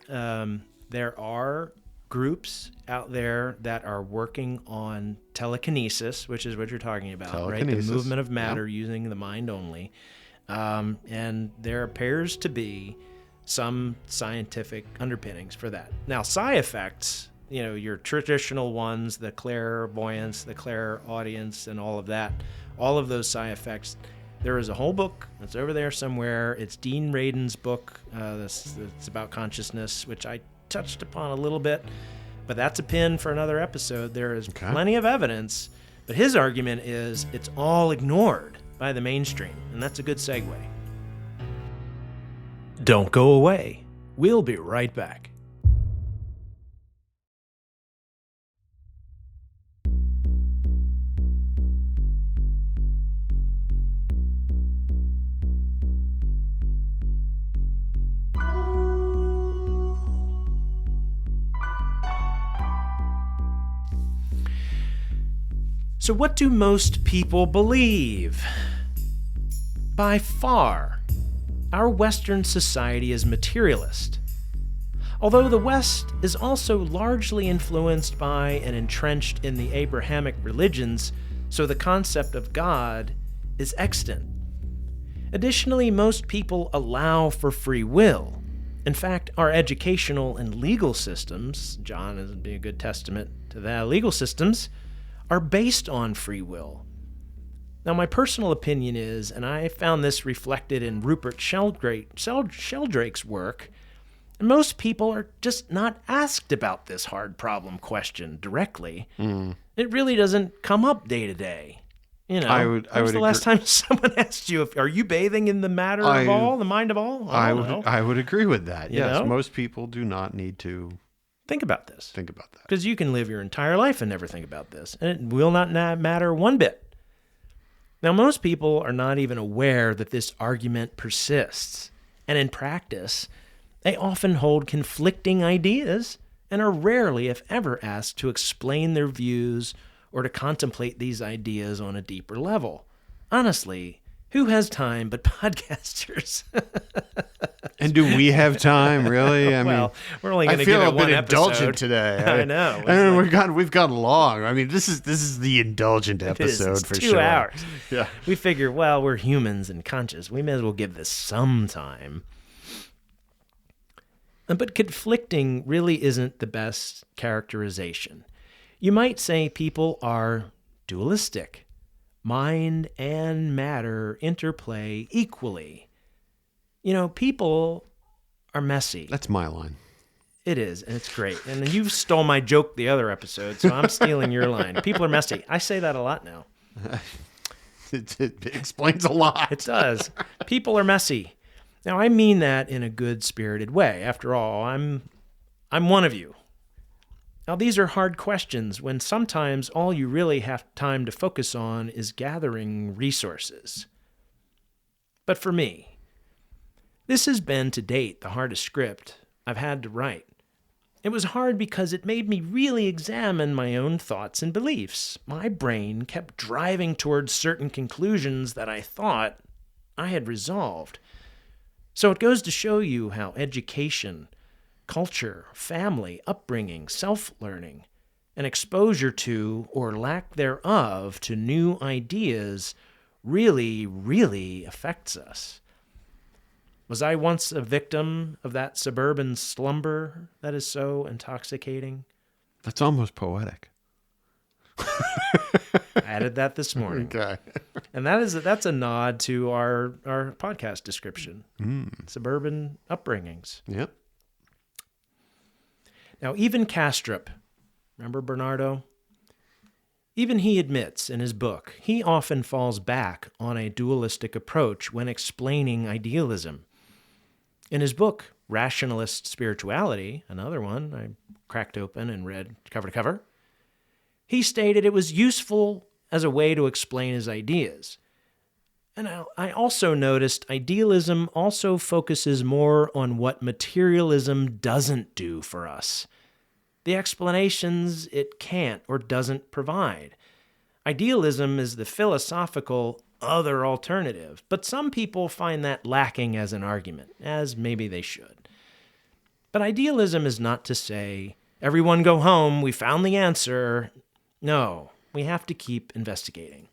groups out there that are working on telekinesis, which is what you're talking about, right? The movement of matter using the mind only. And there appears to be some scientific underpinnings for that. Now, side effects, your traditional ones, the clairvoyance, the clairaudience, and all of that, all of those side effects, there is a whole book that's over there somewhere. It's Dean Radin's book. It's about consciousness, which I touched upon a little bit, but that's a pin for another episode. There is plenty of evidence, but his argument is it's all ignored by the mainstream, and that's a good segue. Don't go away. We'll be right back. So what do most people believe? By far, our Western society is materialist. Although the West is also largely influenced by and entrenched in the Abrahamic religions, so the concept of God is extant. Additionally, most people allow for free will. In fact, our educational and legal systems, John is being a good testament to that, legal systems, are based on free will. Now, my personal opinion is, and I found this reflected in Rupert Sheldrake's work, most people are just not asked about this hard problem question directly. It really doesn't come up day to day. When was the last time someone asked you, are you bathing in the matter of all, the mind of all? I would agree with that. Yes, most people do not need to think about this. Think about that. Because you can live your entire life and never think about this, and it will not matter one bit. Now, most people are not even aware that this argument persists, and in practice, they often hold conflicting ideas and are rarely, if ever, asked to explain their views or to contemplate these ideas on a deeper level. Honestly, who has time but podcasters? And do we have time, really? I mean, we're only going to give it one episode. I feel a bit indulgent today. I know. I mean, we've gone long. I mean, this is the indulgent episode for sure. 2 hours. Yeah. We figure, we're humans and conscious. We may as well give this some time. But conflicting really isn't the best characterization. You might say people are dualistic. Mind and matter interplay equally. People are messy. That's my line. It is, and it's great. And you stole my joke the other episode, so I'm stealing your line. People are messy. I say that a lot now. It explains a lot. It does. People are messy. Now, I mean that in a good-spirited way. After all, I'm one of you. Now, these are hard questions when sometimes all you really have time to focus on is gathering resources. But for me, this has been to date the hardest script I've had to write. It was hard because it made me really examine my own thoughts and beliefs. My brain kept driving towards certain conclusions that I thought I had resolved. So it goes to show you how education, culture, family, upbringing, self-learning, and exposure to, or lack thereof, to new ideas really, really affects us. Was I once a victim of that suburban slumber that is so intoxicating? That's almost poetic. I added that this morning. Okay. And that's a nod to our podcast description. Suburban upbringings. Yep. Now, even Kastrup, remember Bernardo? Even he admits in his book, he often falls back on a dualistic approach when explaining idealism. In his book, Rationalist Spirituality, another one I cracked open and read cover to cover, he stated it was useful as a way to explain his ideas. And I also noticed idealism also focuses more on what materialism doesn't do for us, the explanations it can't or doesn't provide. Idealism is the philosophical other alternative, but some people find that lacking as an argument, as maybe they should. But idealism is not to say, everyone go home, we found the answer. No, we have to keep investigating.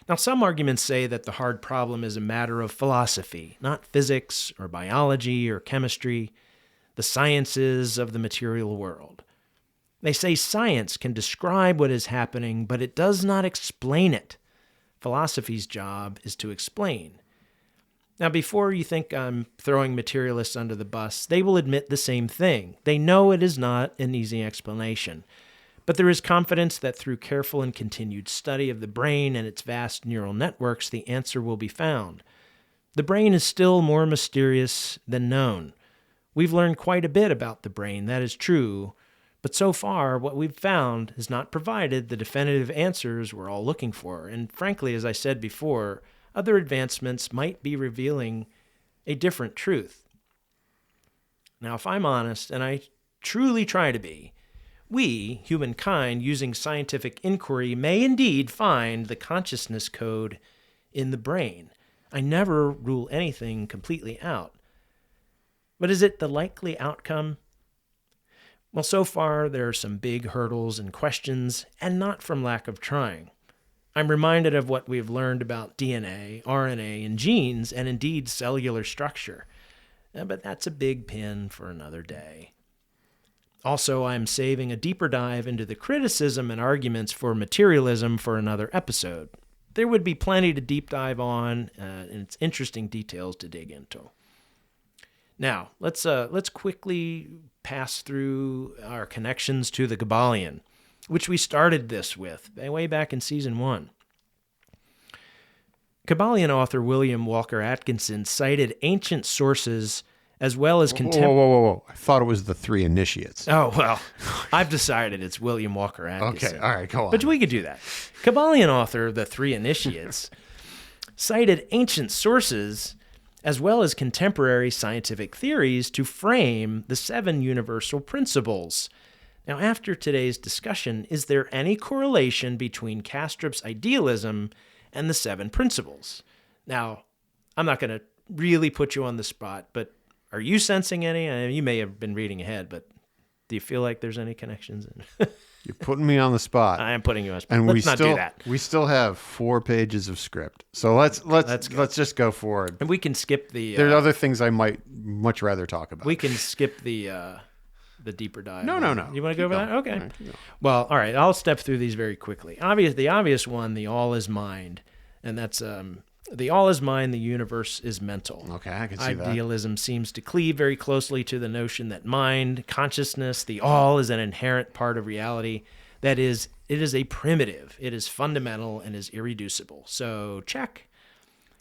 Now, some arguments say that the hard problem is a matter of philosophy, not physics or biology or chemistry, the sciences of the material world. They say science can describe what is happening, but it does not explain it. Philosophy's job is to explain. Now, before you think I'm throwing materialists under the bus, they will admit the same thing. They know it is not an easy explanation. But there is confidence that through careful and continued study of the brain and its vast neural networks, the answer will be found. The brain is still more mysterious than known. We've learned quite a bit about the brain, that is true, but so far what we've found has not provided the definitive answers we're all looking for. And frankly, as I said before, other advancements might be revealing a different truth. Now, if I'm honest, and I truly try to be, we, humankind, using scientific inquiry, may indeed find the consciousness code in the brain. I never rule anything completely out. But is it the likely outcome? Well, so far there are some big hurdles and questions, and not from lack of trying. I'm reminded of what we've learned about DNA, RNA, and genes, and indeed cellular structure. But that's a big pin for another day. Also, I'm saving a deeper dive into the criticism and arguments for materialism for another episode. There would be plenty to deep dive on, and it's interesting details to dig into. Now, let's quickly pass through our connections to the Kabbalion, which we started this with way back in Season 1. Kabbalion author William Walker Atkinson cited ancient sources as well as contemporary... Whoa. I thought it was the three initiates. Oh, well, I've decided it's William Walker Atkinson. Okay, all right, go on. But we could do that. Kabbalion author, The Three Initiates, cited ancient sources as well as contemporary scientific theories to frame the 7 universal principles. Now, after today's discussion, is there any correlation between Kastrup's idealism and the 7 principles? Now, I'm not going to really put you on the spot, but are you sensing any? You may have been reading ahead, but do you feel like there's any connections? You're putting me on the spot. I am putting you on the spot. And let's not do that. We still have 4 pages of script. So let's just go forward. And we can skip the... there are other things I might much rather talk about. We can skip the deeper dive. No. You want to go over that? Okay. Right, Well, all right. I'll step through these very quickly. The obvious one, the all is mind. And that's... the all is mind, the universe is mental. Okay, I can see that. Idealism seems to cleave very closely to the notion that mind, consciousness, the all is an inherent part of reality. That is, it is a primitive, it is fundamental, and is irreducible. So, check.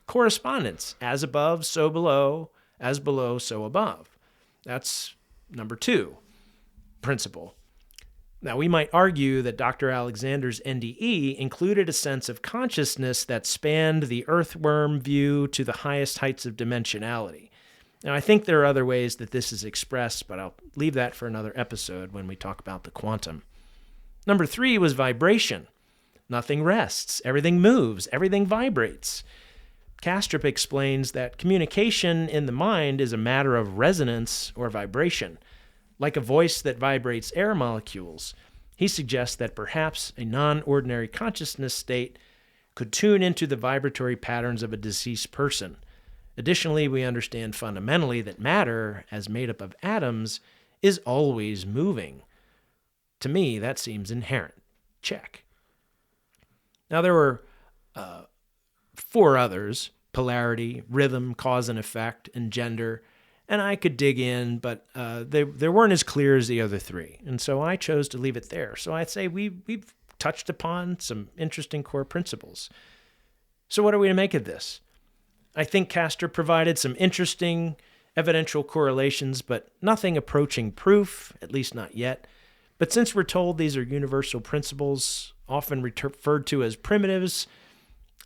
Correspondence, as above, so below, as below, so above. That's number 2 principle. Now, we might argue that Dr. Alexander's NDE included a sense of consciousness that spanned the earthworm view to the highest heights of dimensionality. Now, I think there are other ways that this is expressed, but I'll leave that for another episode when we talk about the quantum. Number 3 was vibration. Nothing rests. Everything moves. Everything vibrates. Kastrup explains that communication in the mind is a matter of resonance or vibration. Like a voice that vibrates air molecules, he suggests that perhaps a non-ordinary consciousness state could tune into the vibratory patterns of a deceased person. Additionally, we understand fundamentally that matter, as made up of atoms, is always moving. To me, that seems inherent. Check. Now, there were 4 others: polarity, rhythm, cause and effect, and gender. And I could dig in, but they weren't as clear as the other 3. And so I chose to leave it there. So I'd say we've touched upon some interesting core principles. So what are we to make of this? I think Kastrup provided some interesting evidential correlations, but nothing approaching proof, at least not yet. But since we're told these are universal principles, often referred to as primitives,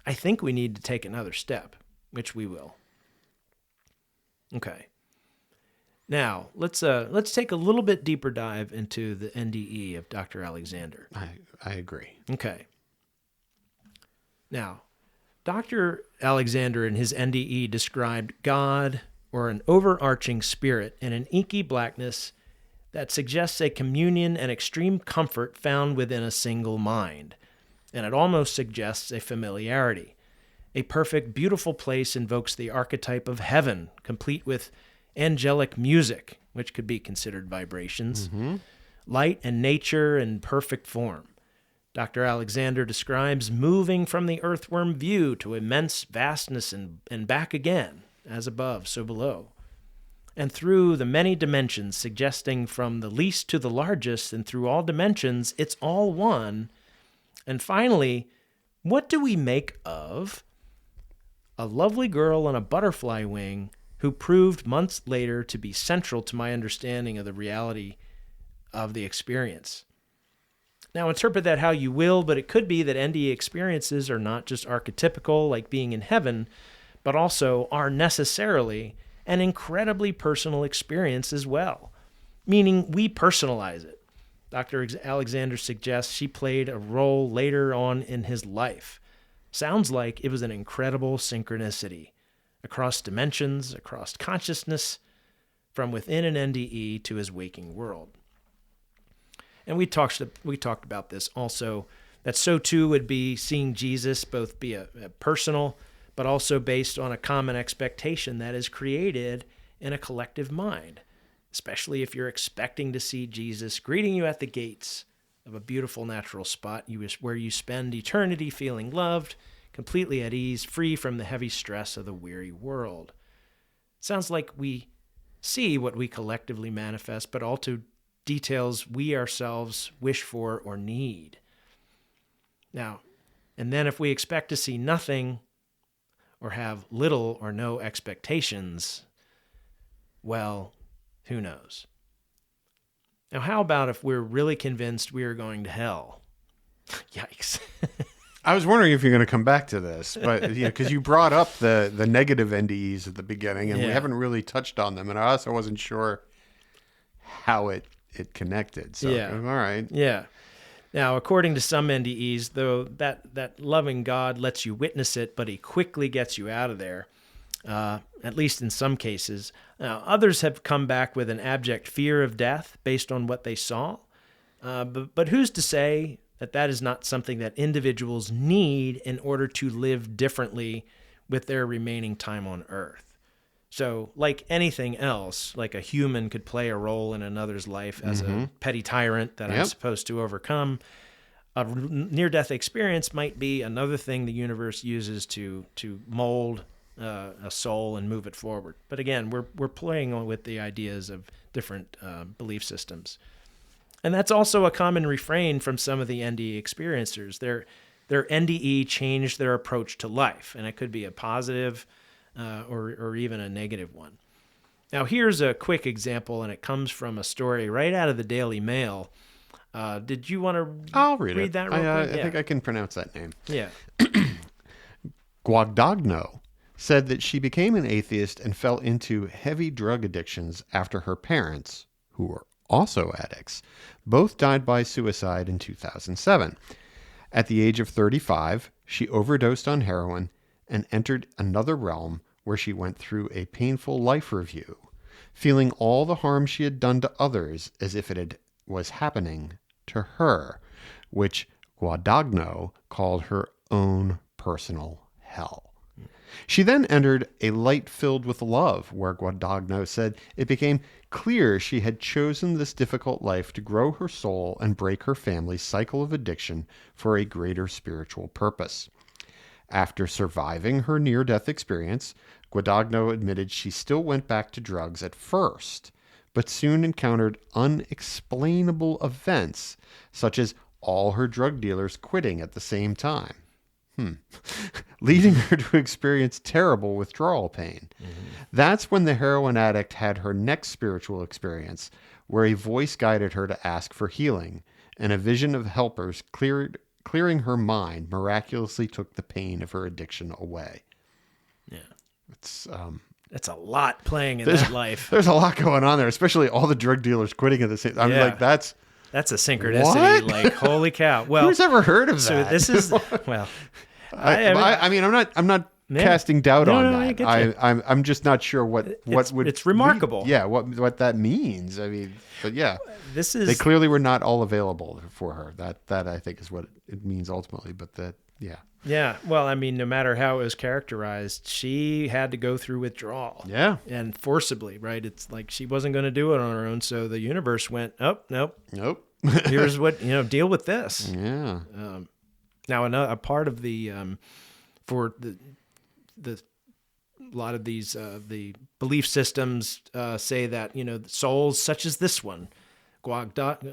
I think we need to take another step, which we will. Okay. Now, let's take a little bit deeper dive into the NDE of Dr. Alexander. I agree. Okay. Now, Dr. Alexander in his NDE described God, or an overarching spirit, in an inky blackness that suggests a communion and extreme comfort found within a single mind. And it almost suggests a familiarity. A perfect, beautiful place invokes the archetype of heaven, complete with angelic music, which could be considered vibrations, light and nature in perfect form. Dr. Alexander describes moving from the earthworm view to immense vastness and back again, as above, so below, and through the many dimensions, suggesting from the least to the largest, and through all dimensions, it's all one. And finally, what do we make of a lovely girl on a butterfly wing who proved months later to be central to my understanding of the reality of the experience? Now, interpret that how you will, but it could be that NDE experiences are not just archetypical, like being in heaven, but also are necessarily an incredibly personal experience as well, meaning we personalize it. Dr. Alexander suggests she played a role later on in his life. Sounds like it was an incredible synchronicity across dimensions, across consciousness, from within an NDE to his waking world. And we talked about this also, that so too would be seeing Jesus both be a personal, but also based on a common expectation that is created in a collective mind, especially if you're expecting to see Jesus greeting you at the gates of a beautiful natural spot where you spend eternity feeling loved, completely at ease, free from the heavy stress of the weary world. Sounds like we see what we collectively manifest, but also details we ourselves wish for or need. Now, and then if we expect to see nothing or have little or no expectations, well, who knows? Now, how about if we're really convinced we are going to hell? Yikes. I was wondering if you're going to come back to this, but because you brought up the negative NDEs at the beginning, and we haven't really touched on them, and I also wasn't sure how it connected. So, all right. Yeah. Now, according to some NDEs, though, that loving God lets you witness it, but he quickly gets you out of there, at least in some cases. Now, others have come back with an abject fear of death based on what they saw. But who's to say that is not something that individuals need in order to live differently with their remaining time on Earth? So, like anything else, like a human could play a role in another's life as a petty tyrant that I'm supposed to overcome, a near-death experience might be another thing the universe uses to mold a soul and move it forward. But again, we're playing with the ideas of different belief systems. And that's also a common refrain from some of the NDE experiencers. Their NDE changed their approach to life, and it could be a positive or even a negative one. Now, here's a quick example, and it comes from a story right out of the Daily Mail. Did you want to I'll read that real quick? I think I can pronounce that name. Yeah. Guadagno said that she became an atheist and fell into heavy drug addictions after her parents, who were also addicts, both died by suicide in 2007. At the age of 35, she overdosed on heroin and entered another realm where she went through a painful life review, feeling all the harm she had done to others as if was happening to her, which Guadagno called her own personal hell. She then entered a light filled with love, where Guadagno said it became clear she had chosen this difficult life to grow her soul and break her family's cycle of addiction for a greater spiritual purpose. After surviving her near-death experience, Guadagno admitted she still went back to drugs at first, but soon encountered unexplainable events, such as all her drug dealers quitting at the same time. Leading her to experience terrible withdrawal pain. That's when the heroin addict had her next spiritual experience, where a voice guided her to ask for healing, and a vision of helpers clearing her mind miraculously took the pain of her addiction away. Yeah. It's That's a lot playing in that life. There's a lot going on there, especially all the drug dealers quitting at the same time. Yeah. Like, that's a synchronicity. What? Like, holy cow. Well, who's ever heard of that? so this is, well, I mean, I'm not casting doubt on I that. get you. I'm just not sure what would. It's remarkable. What that means. I mean, but yeah, they clearly were not all available for her. That I think is what it means ultimately. But yeah. Yeah. Well, I mean, no matter how it was characterized, she had to go through withdrawal. Yeah. And forcibly, right? It's like she wasn't going to do it on her own. So the universe went, oh, nope. Here's what, deal with this. Yeah. Now, a part of the, for the a lot of these, the belief systems say that, souls such as this one, Guadagno.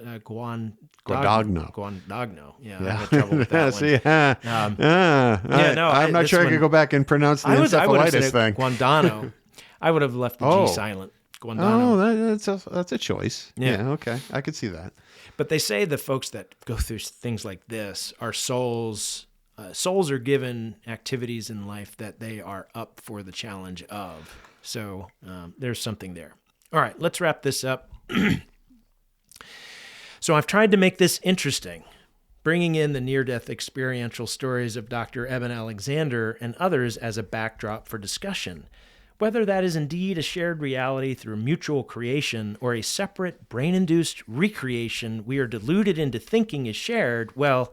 Yeah, I had trouble with that one. See, I'm not sure I could go back and pronounce the encephalitis thing. Guandano. I would have left the G silent. Guandano. Oh, that's a choice. Yeah, okay. I could see that. But they say the folks that go through things like this are souls. Souls are given activities in life that they are up for the challenge of. So there's something there. All right, let's wrap this up. So I've tried to make this interesting, bringing in the near-death experiential stories of Dr. Eben Alexander and others as a backdrop for discussion. Whether that is indeed a shared reality through mutual creation or a separate brain-induced recreation we are deluded into thinking is shared, well,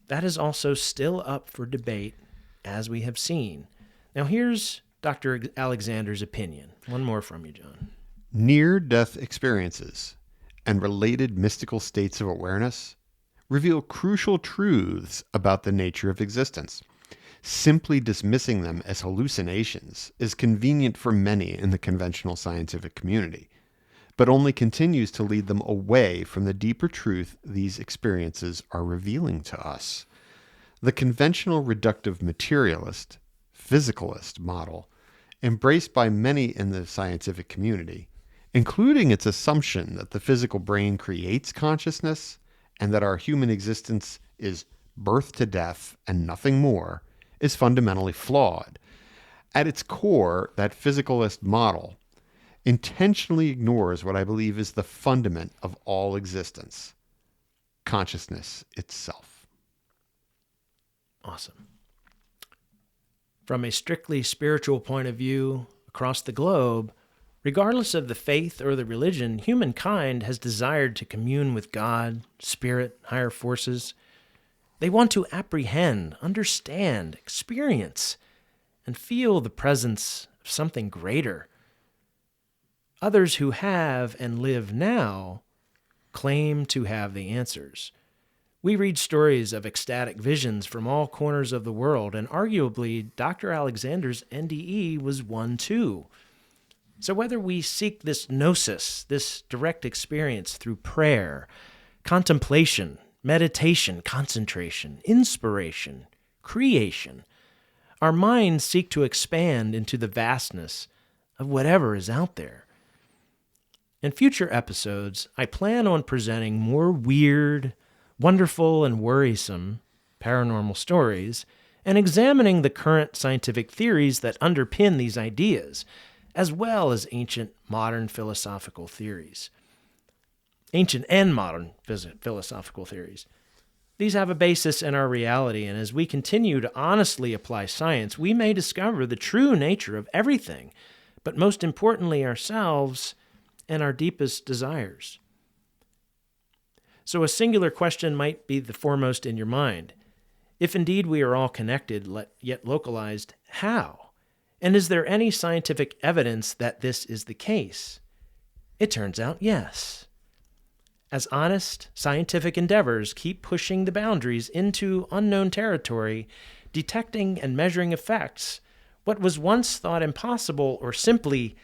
that is also still up for debate, as we have seen. Now here's Dr. Alexander's opinion. One more from you, John. Near-death experiences and related mystical states of awareness reveal crucial truths about the nature of existence. Simply dismissing them as hallucinations is convenient for many in the conventional scientific community, but only continues to lead them away from the deeper truth these experiences are revealing to us. The conventional reductive materialist, physicalist model, embraced by many in the scientific community, including its assumption that the physical brain creates consciousness and that our human existence is birth to death and nothing more, is fundamentally flawed. At its core, that physicalist model intentionally ignores what I believe is the fundament of all existence: consciousness itself. Awesome. From a strictly spiritual point of view, across the globe, regardless of the faith or the religion, humankind has desired to commune with God, spirit, higher forces. They want to apprehend, understand, experience, and feel the presence of something greater. Others who have and live now claim to have the answers. We read stories of ecstatic visions from all corners of the world, and arguably Dr. Alexander's NDE was one too. So whether we seek this gnosis, this direct experience through prayer, contemplation, meditation, concentration, inspiration, creation, our minds seek to expand into the vastness of whatever is out there. In future episodes, I plan on presenting more weird, wonderful, and worrisome paranormal stories and examining the current scientific theories that underpin these ideas, as well as ancient modern philosophical theories. Ancient and modern philosophical theories. These have a basis in our reality, and as we continue to honestly apply science, we may discover the true nature of everything, but most importantly, ourselves and our deepest desires. So a singular question might be the foremost in your mind. If indeed we are all connected, yet localized, how? And is there any scientific evidence that this is the case? It turns out yes. As honest, scientific endeavors keep pushing the boundaries into unknown territory, detecting and measuring effects, what was once thought impossible or simply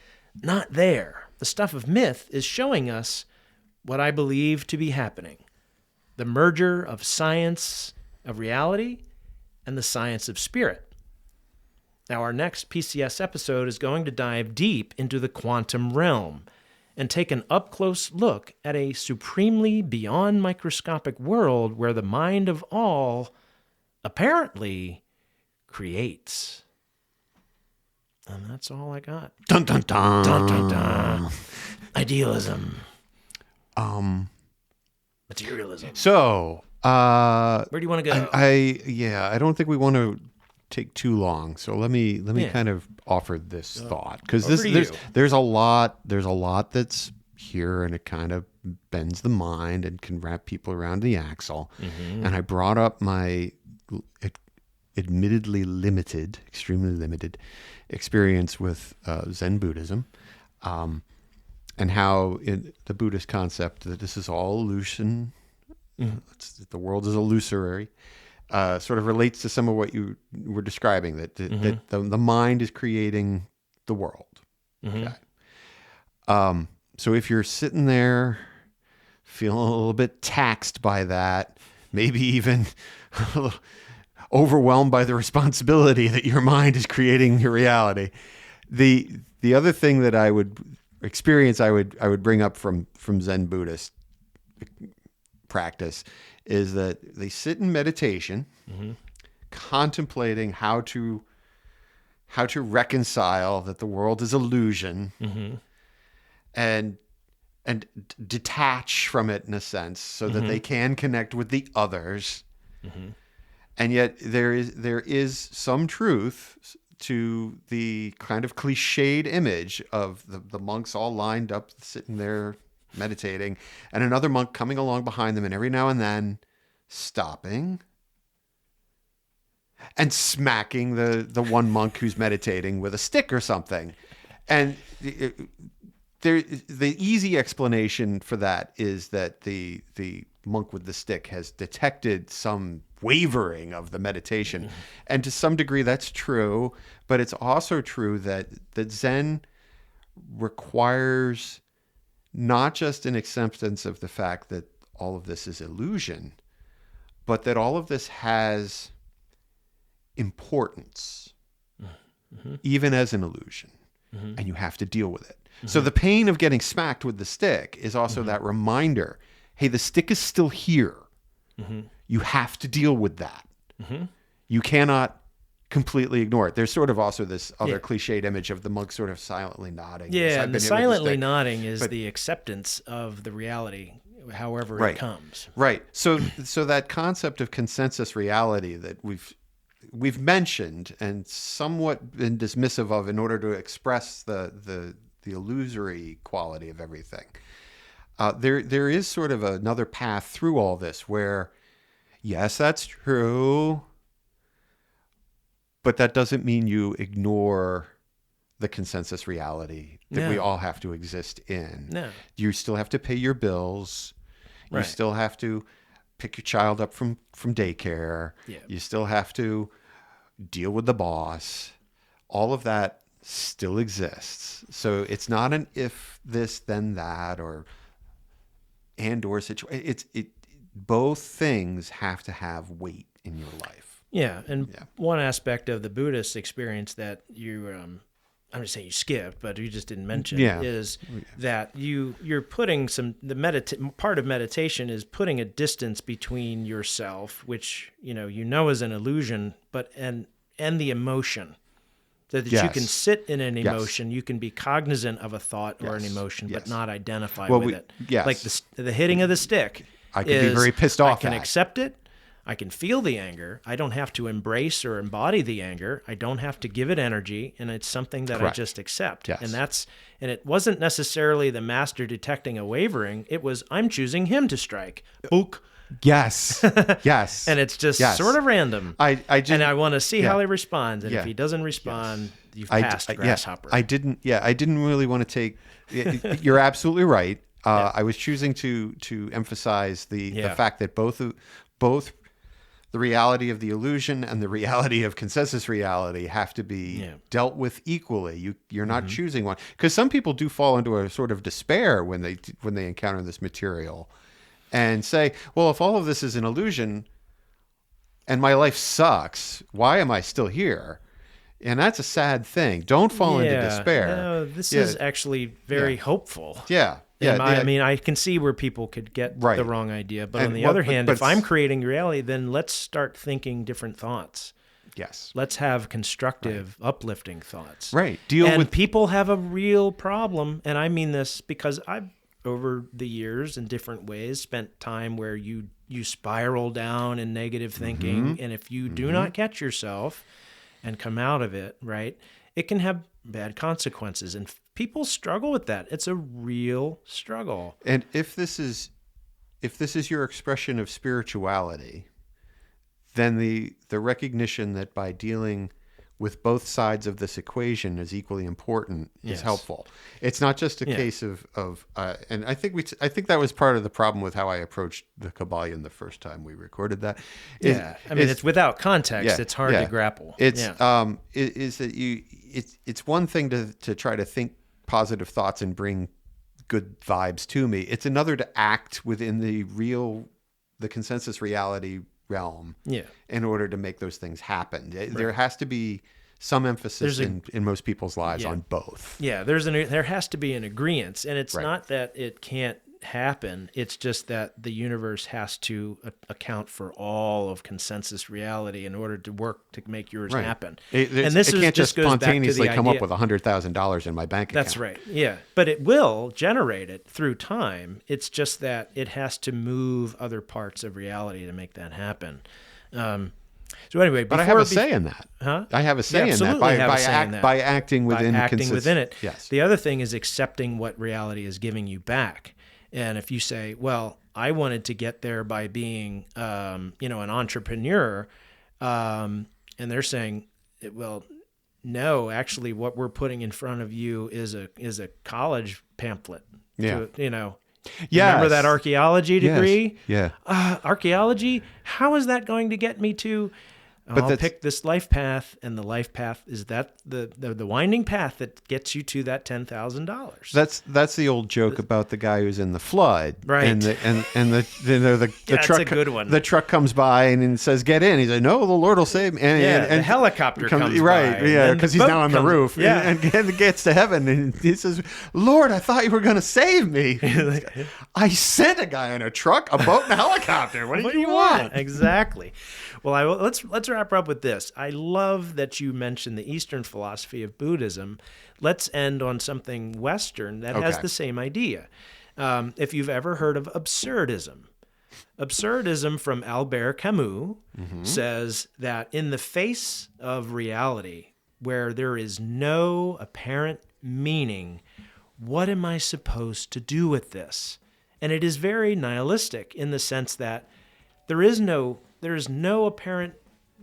not there, the stuff of myth, is showing us what I believe to be happening. The merger of science of reality and the science of spirit. Now, our next PCS episode is going to dive deep into the quantum realm and take an up-close look at a supremely beyond microscopic world where the mind of all, apparently, creates. And that's all I got. Dun dun dun. Dun, dun, dun. Idealism. Materialism. So, where do you want to go? I don't think we want to take too long. So let me kind of offer this thought, because there's a lot that's here, and it kind of bends the mind and can wrap people around the axle. Mm-hmm. And I brought up my admittedly limited, extremely limited experience with Zen Buddhism, and how the Buddhist concept that this is all illusion, the world is illusory, sort of relates to some of what you were describing, that the mind is creating the world. Mm-hmm. Okay. So if you're sitting there feeling a little bit taxed by that, maybe even a little overwhelmed by the responsibility that your mind is creating your reality, the other thing that I would bring up from Zen Buddhist practice is that they sit in meditation, contemplating how to reconcile that the world is illusion, and detach from it in a sense, so that they can connect with the others. And yet there is some truth to the kind of cliched image of the monks all lined up, sitting there meditating, and another monk coming along behind them, and every now and then stopping and smacking the one monk who's meditating with a stick or something. And the easy explanation for that is that the monk with the stick has detected some wavering of the meditation. And to some degree that's true, but it's also true that Zen requires not just an acceptance of the fact that all of this is illusion, but that all of this has importance, even as an illusion, and you have to deal with it. So the pain of getting smacked with the stick is also that reminder, hey, the stick is still here. You have to deal with that. You cannot completely ignore it. There's sort of also this other cliched image of the monk sort of silently nodding. Yeah, and the silently nodding is the acceptance of the reality, however it comes. Right. So that concept of consensus reality that we've mentioned and somewhat been dismissive of in order to express the illusory quality of everything. There is sort of another path through all this where, yes, that's true, but that doesn't mean you ignore the consensus reality that we all have to exist in. No. You still have to pay your bills. You still have to pick your child up from daycare. Yeah. You still have to deal with the boss. All of that still exists. So it's not an if this then that or situation. Both things have to have weight in your life. Yeah, and one aspect of the Buddhist experience that you, I'm going to say you skipped, but you just didn't mention, is that you're putting part of meditation is putting a distance between yourself, which you know is an illusion, and the emotion. That you can sit in an emotion, you can be cognizant of a thought or an emotion, but not identify with it. Yes. Like the hitting of the stick. I can be very pissed off. I can accept it. I can feel the anger. I don't have to embrace or embody the anger. I don't have to give it energy, and it's something that I just accept. Yes. And it wasn't necessarily the master detecting a wavering. It was I'm choosing him to strike. Book. Yes. Yes. And it's just Yes. sort of random. I just, and I want to see yeah. how he responds. And Yeah. if he doesn't respond, you've passed grasshopper. I didn't really want to take, you're absolutely right. I was choosing to emphasize the fact that both the reality of the illusion and the reality of consensus reality have to be dealt with equally. You're not choosing one, because some people do fall into a sort of despair when they encounter this material and say, well, if all of this is an illusion and my life sucks, why am I still here? And that's a sad thing. Don't fall into despair. No, this is actually very hopeful. Yeah. I mean, I can see where people could get the wrong idea. But on the other hand, if I'm creating reality, then let's start thinking different thoughts. Yes. Let's have constructive, uplifting thoughts. Right. People have a real problem. And I mean this because I've, over the years in different ways, spent time where you spiral down in negative thinking. And if you do not catch yourself and come out of it, right, it can have bad consequences. And people struggle with that. It's a real struggle. And if this is your expression of spirituality, then the recognition that by dealing with both sides of this equation is equally important is helpful. It's not just a case of and I think that was part of the problem with how I approached the Kabbalion the first time we recorded that. It's without context. It's hard to grapple. It's it's one thing to try to think positive thoughts and bring good vibes to me. It's another to act within the consensus reality realm in order to make those things happen. There has to be some emphasis in most people's lives on both. Yeah, there has to be an agreement, and it's not that it can't happen. It's just that the universe has to account for all of consensus reality in order to work to make yours happen. It can't just spontaneously come up with $100,000 in my bank account. That's right. Yeah, but it will generate it through time. It's just that it has to move other parts of reality to make that happen. So anyway, but I have a say in that. Huh? I have a say in that by acting within it. Yes. The other thing is accepting what reality is giving you back. And if you say, well, I wanted to get there by being, an entrepreneur, and they're saying, well, no, actually what we're putting in front of you is a college pamphlet. Yeah. Remember that archaeology degree? Yes. Yeah. Archaeology? How is that going to get me to... I'll pick this life path, and the life path is that the winding path that gets you to that $10,000. That's the old joke about the guy who's in the flood, right? And the truck. That's a good one. The truck comes by and says, "Get in." He says, "No, the Lord will save me." And the helicopter comes right, by, yeah, because he's now on the roof, and gets to heaven, and he says, "Lord, I thought you were going to save me. I sent a guy in a truck, a boat, and a helicopter. What do you want?" Exactly. Well, let's wrap up with this. I love that you mentioned the Eastern philosophy of Buddhism. Let's end on something Western that has the same idea. If you've ever heard of absurdism. Absurdism from Albert Camus says that in the face of reality, where there is no apparent meaning, what am I supposed to do with this? And it is very nihilistic in the sense that there is no apparent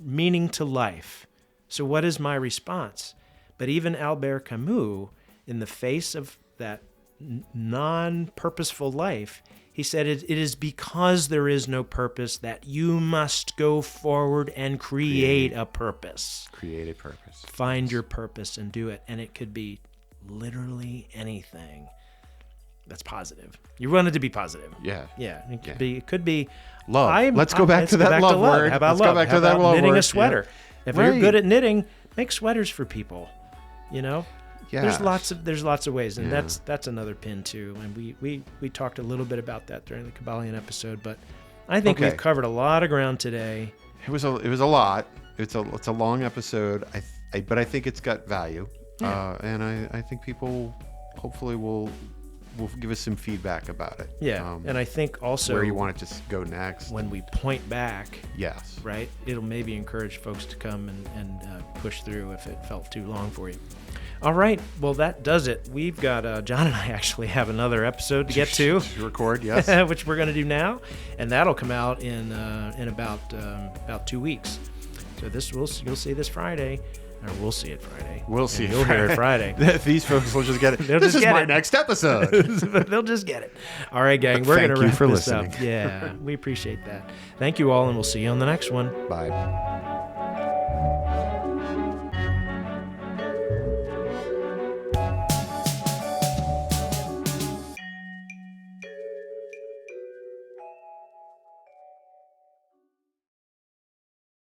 meaning to life. So what is my response? But even Albert Camus, in the face of that non-purposeful life, he said it is because there is no purpose that you must go forward and create a purpose. Create a purpose. Find your purpose and do it. And it could be literally anything that's positive. You want it to be positive. Yeah. Yeah. It could be love. Let's go back to that love word. How about love? Go back to that love knitting word. a sweater. Yeah. If you're good at knitting, make sweaters for people. Yeah. There's lots of ways, and that's another pin too. And we talked a little bit about that during the Kabbalion episode, but I think we've covered a lot of ground today. It was a lot. It's a long episode. But I think it's got value. Yeah. And I think people hopefully will give us some feedback about it. Yeah, and I think also where you want it to go next. When we point back, yes, right, it'll maybe encourage folks to come and push through if it felt too long for you. All right. Well, that does it. We've got John and I actually have another episode to get to, To record, yes. which we're going to do now, and that'll come out in about 2 weeks. So you'll see this Friday, or we'll see it Friday. We'll see it You'll hear it Friday. These folks will just get it. They'll This just is get my it. next episode. They'll just get it. All right, gang. We're going to Thank you wrap for this listening. up. Yeah, we appreciate that. Thank you all, and we'll see you on the next one. Bye.